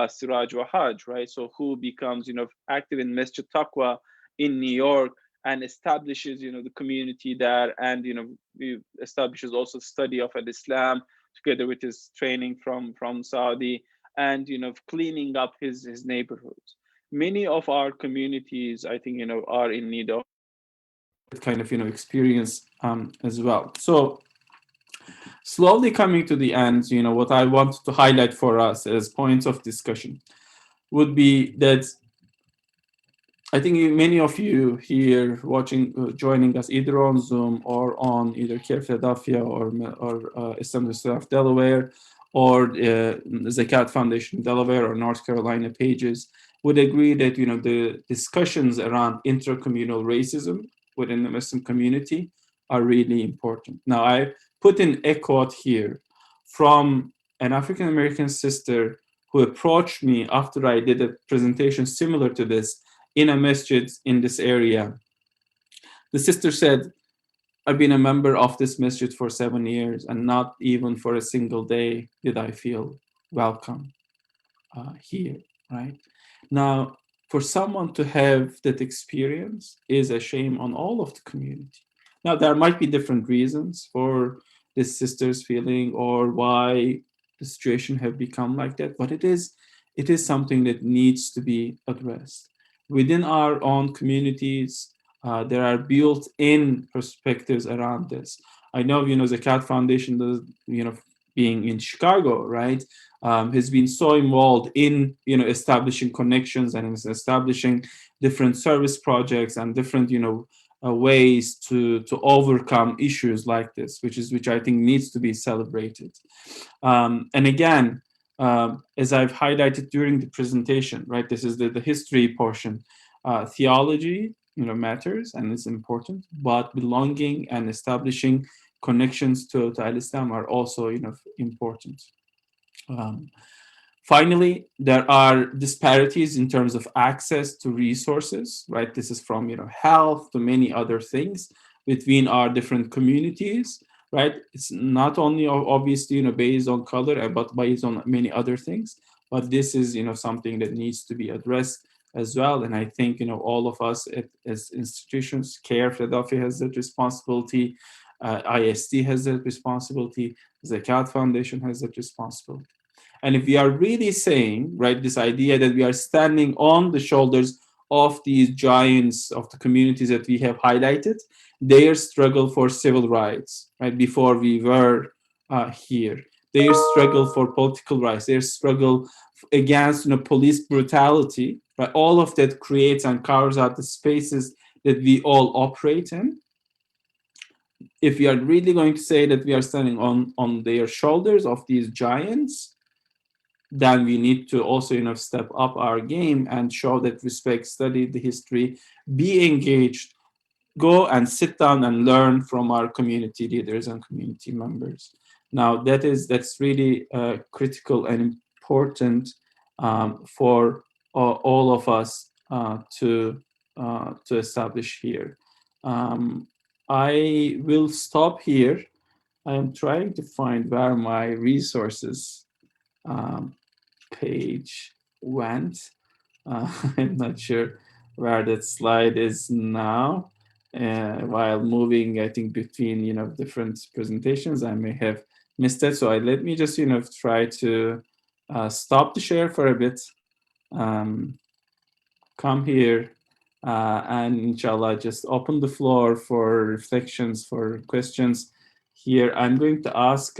Speaker 1: Siraj Wahaj, right? So who becomes active in Masjid Taqwa in New York and establishes the community there, and establishes also study of Islam together with his training from Saudi, and cleaning up his neighborhoods. Many of our communities, I think, are in need of that kind of experience as well. So slowly coming to the end, what I want to highlight for us as points of discussion would be that
Speaker 3: I think many of you here watching, joining us either on Zoom or on either CAIR-Philadelphia or Islamic Society of Delaware or Zakat Foundation Delaware or North Carolina pages would agree that the discussions around intercommunal racism within the Muslim community are really important. Now, I put in a quote here from an African American sister who approached me after I did a presentation similar to this in a masjid in this area. The sister said, I've been a member of this masjid for 7 years, and not even for a single day did I feel welcome here, right? Now, for someone to have that experience is a shame on all of the community. Now, there might be different reasons for this sister's feeling or why the situation have become like that, but it is something that needs to be addressed. Within our own communities, there are built-in perspectives around this. I know, the Cat Foundation does, being in Chicago, right? Has been so involved in establishing connections and establishing different service projects and different ways to overcome issues like this, which I think needs to be celebrated. And again, as I've highlighted during the presentation, right, this is the history portion. Theology, matters and it's important, but belonging and establishing connections to Al-Islam are also, important. Um, Finally, there are disparities in terms of access to resources, right? This is from health to many other things between our different communities, right? It's not only obviously based on color, but based on many other things. But this is something that needs to be addressed as well. And I think all of us as institutions, CAIR-Philadelphia has that responsibility, ISD has that responsibility, Zakat Foundation has that responsibility. And if we are really saying, right, this idea that we are standing on the shoulders of these giants of the communities that we have highlighted, their struggle for civil rights, right, before we were here, their struggle for political rights, their struggle against police brutality, right, all of that creates and carves out the spaces that we all operate in. If we are really going to say that we are standing on their shoulders of these giants, then we need to also step up our game and show that respect, study the history, be engaged, go and sit down and learn from our community leaders and community members. Now that's really critical and important for all of us to establish here. um, I will stop here. I am trying to find where my resources um, page went. I'm not sure where that slide is now. While moving, I think between different presentations, I may have missed it. So let me just try to stop the share for a bit. Um, Come here, and inshallah just open the floor for reflections, for questions. Here I'm going to ask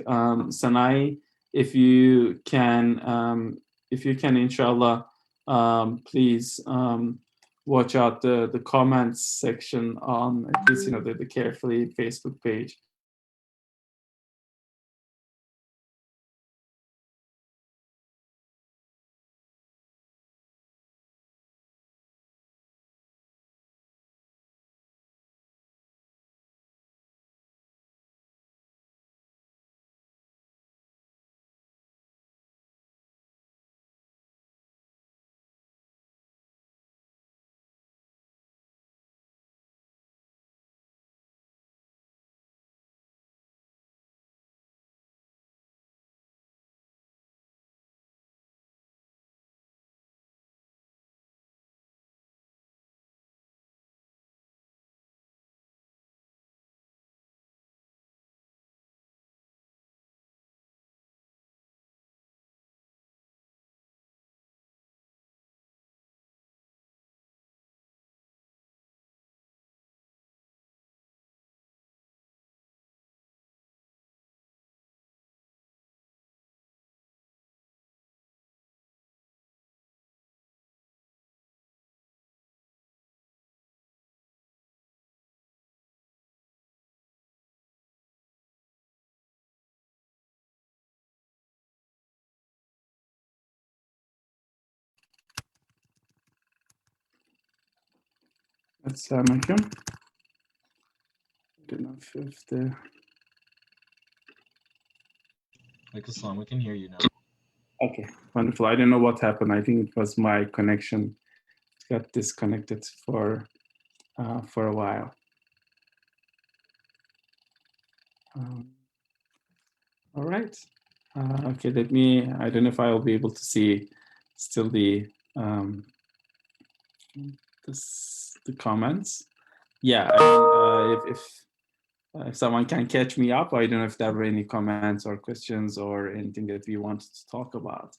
Speaker 3: Sanai if you can inshallah, please watch out the comments section on at least the Carefully Facebook page. Assalamu alaikum. I don't know if the
Speaker 4: Assalam, we can hear you now.
Speaker 3: okay, wonderful. I don't know what happened. I think it was my connection. It got disconnected for a while. All right. Okay, let me. I don't know if I'll be able to see still the the comments. Yeah, I mean, if someone can catch me up, I don't know if there were any comments or questions or anything that we wanted to talk about.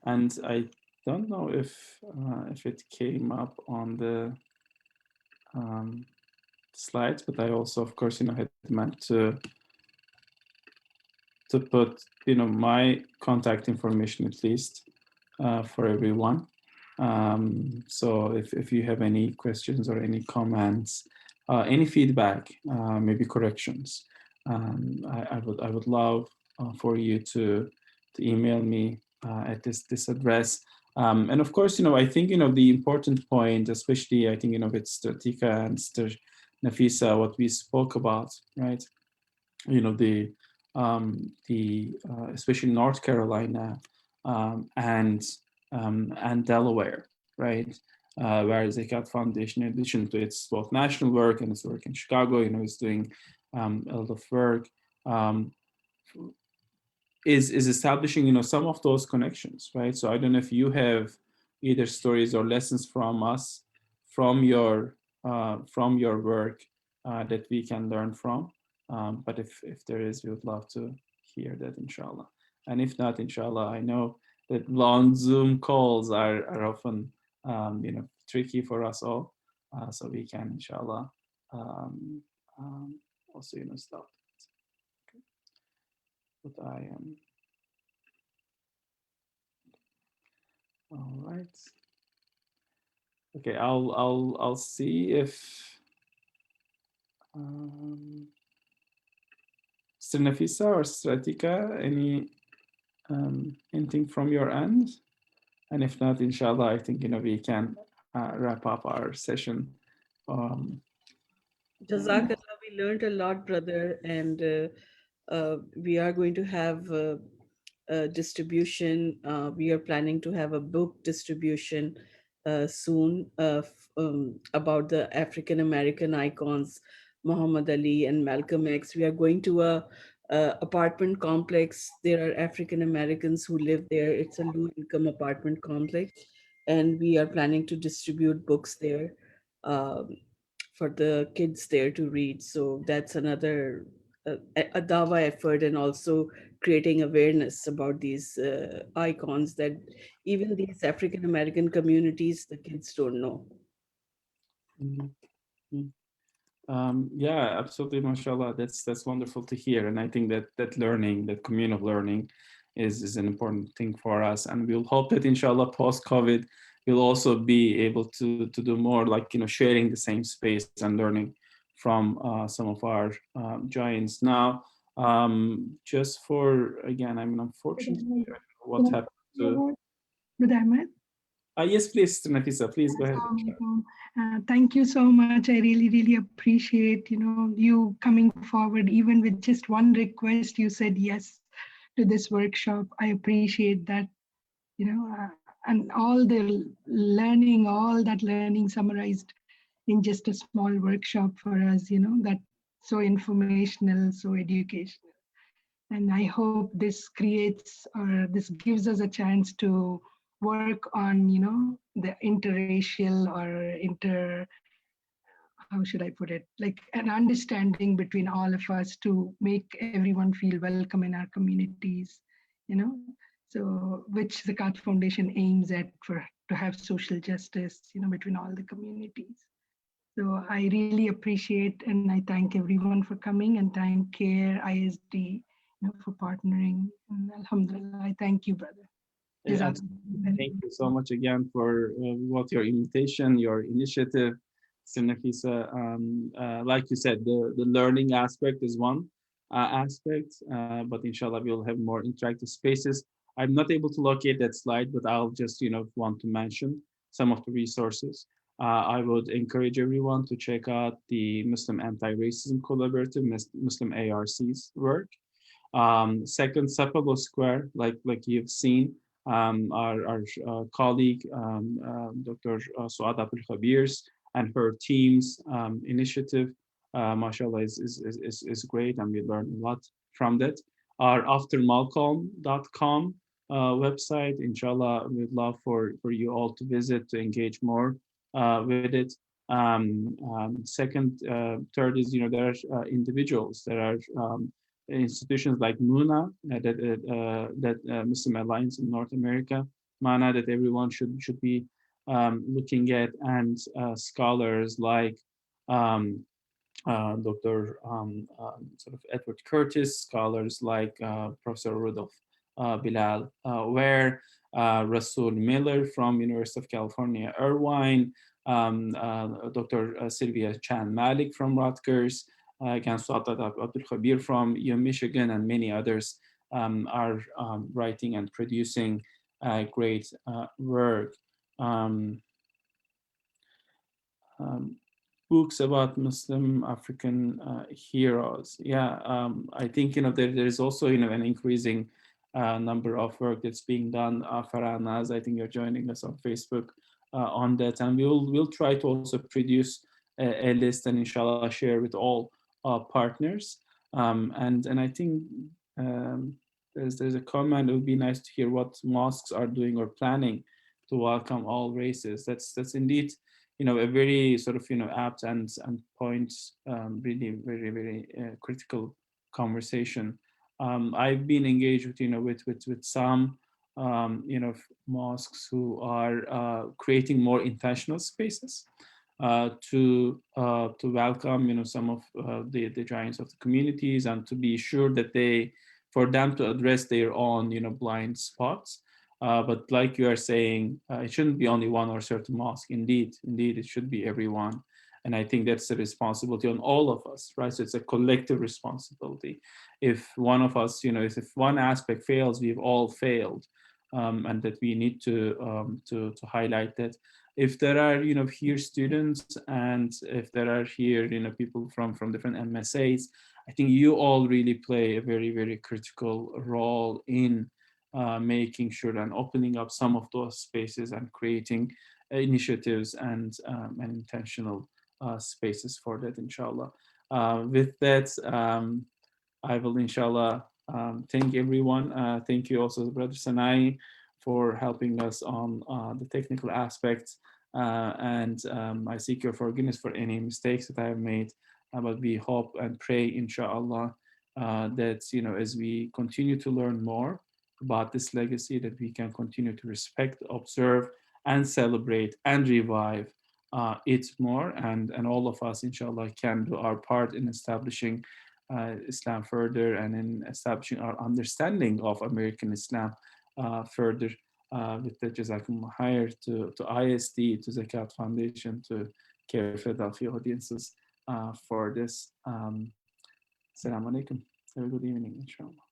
Speaker 3: And I don't know if it came up on the slides, but I also, of course, had meant to put my contact information at least for everyone. So if you have any questions or any comments, any feedback, maybe corrections, I would love for you to email me at this address. And of course, I think the important point, especially I think with Tika and Nafisa, what we spoke about, right? The especially North Carolina and Delaware, right? Where Zakat Foundation, in addition to its both national work and its work in Chicago, is doing a lot of work, is establishing, some of those connections, right? So I don't know if you have either stories or lessons from us, from your work that we can learn from. But if there is, we would love to hear that, inshallah. And if not, inshallah, I know that long Zoom calls are often, tricky for us all. So we can, inshallah, also, stop. Okay. But I am. All right. Okay, I'll see if Sister Nafisa or Stratika, anything from your end? And if not, inshallah, I think we can wrap up our session.
Speaker 2: Jazakallah, we learned a lot, brother, and we are going to have distribution. We are planning to have a book distribution soon about the African American icons, Muhammad Ali and Malcolm X. We are going to a apartment complex. There are African Americans who live there. It's a low income apartment complex, and we are planning to distribute books there. For the kids there to read. So that's another a dawa effort, and also creating awareness about these icons that even these African American communities, the kids don't know.
Speaker 3: Yeah, absolutely, mashallah. That's wonderful to hear, and I think that learning, that communal learning, is an important thing for us, and we'll hope that inshallah post-COVID we'll also be able to do more, like sharing the same space and learning from some of our giants. Now, just for again, I mean, unfortunately, what happened to
Speaker 5: Brother Ahmed?
Speaker 3: yes, please, Nafisa, please go ahead.
Speaker 5: Thank you so much. I really, really appreciate you coming forward, even with just one request. You said yes to this workshop. I appreciate that. And all that learning summarized in just a small workshop for us. That so informational, so educational. And I hope this creates, or this gives us a chance to work on the interracial or how should I put it, like an understanding between all of us to make everyone feel welcome in our communities, so which the CAIR Foundation aims at, to have social justice between all the communities. So I really appreciate, and I thank everyone for coming, and thank CAIR ISD for partnering. And alhamdulillah, I thank you, brother.
Speaker 3: Yeah, thank you so much again for what your invitation, your initiative, Nafisa. Like you said, the learning aspect is one, aspect, but inshallah we'll have more interactive spaces. I'm not able to locate that slide, but I'll just want to mention some of the resources. I would encourage everyone to check out the Muslim Anti-Racism Collaborative, Muslim ARC's work. Second, Sapalo Square, like you've seen, our colleague, Dr. Suad Abdul Khabir's and her team's initiative, mashallah, is great, and we learn a lot from that. Our aftermalcolm.com website, inshallah, we'd love for you all to visit to engage more with it. Second, third is, there are individuals, there are institutions like MUNA, that Muslim Alliance in North America, MANA, that everyone should be looking at, and scholars like Dr. Sort of Edward Curtis, scholars like Professor Rudolph Bilal Ware, Rasul Miller from University of California, Irvine, Dr. Sylvia Chan Malik from Rutgers, again, Suad Abdul Khabir from Michigan, and many others are writing and producing great work. Books about Muslim African heroes. Yeah, I think there is also an increasing number of work that's being done. Farah Naz, I think you're joining us on Facebook on that, and we'll try to also produce a list and inshallah share with all partners. And I think there's a comment. It would be nice to hear what mosques are doing or planning to welcome all races. That's indeed a very sort of apt and point, really very very critical conversation. I've been engaged with some mosques who are creating more intentional spaces to welcome some of the giants of the communities, and to be sure that for them to address their own blind spots. But like you are saying, it shouldn't be only one or certain mosque. Indeed, it should be everyone. And I think that's a responsibility on all of us, right? So it's a collective responsibility. If one of us, if one aspect fails, we've all failed, and that we need to highlight that. If there are, here students, and if there are here, people from different MSAs, I think you all really play a very, very critical role in making sure and opening up some of those spaces and creating initiatives and intentional spaces for that, inshallah. With that, I will inshallah thank everyone. Thank you also, Brother Sanai, for helping us on the technical aspects. And I seek your forgiveness for any mistakes that I have made. But we hope and pray, inshallah, that as we continue to learn more about this legacy, that we can continue to respect, observe, and celebrate and revive it more, and all of us, inshallah, can do our part in establishing Islam further, and in establishing our understanding of American Islam further. With the Jazakumullah Khair to ISD, to Zakat Foundation, to CAIR-Philadelphia audiences for this. Assalamu alaikum. Have a good evening, inshallah.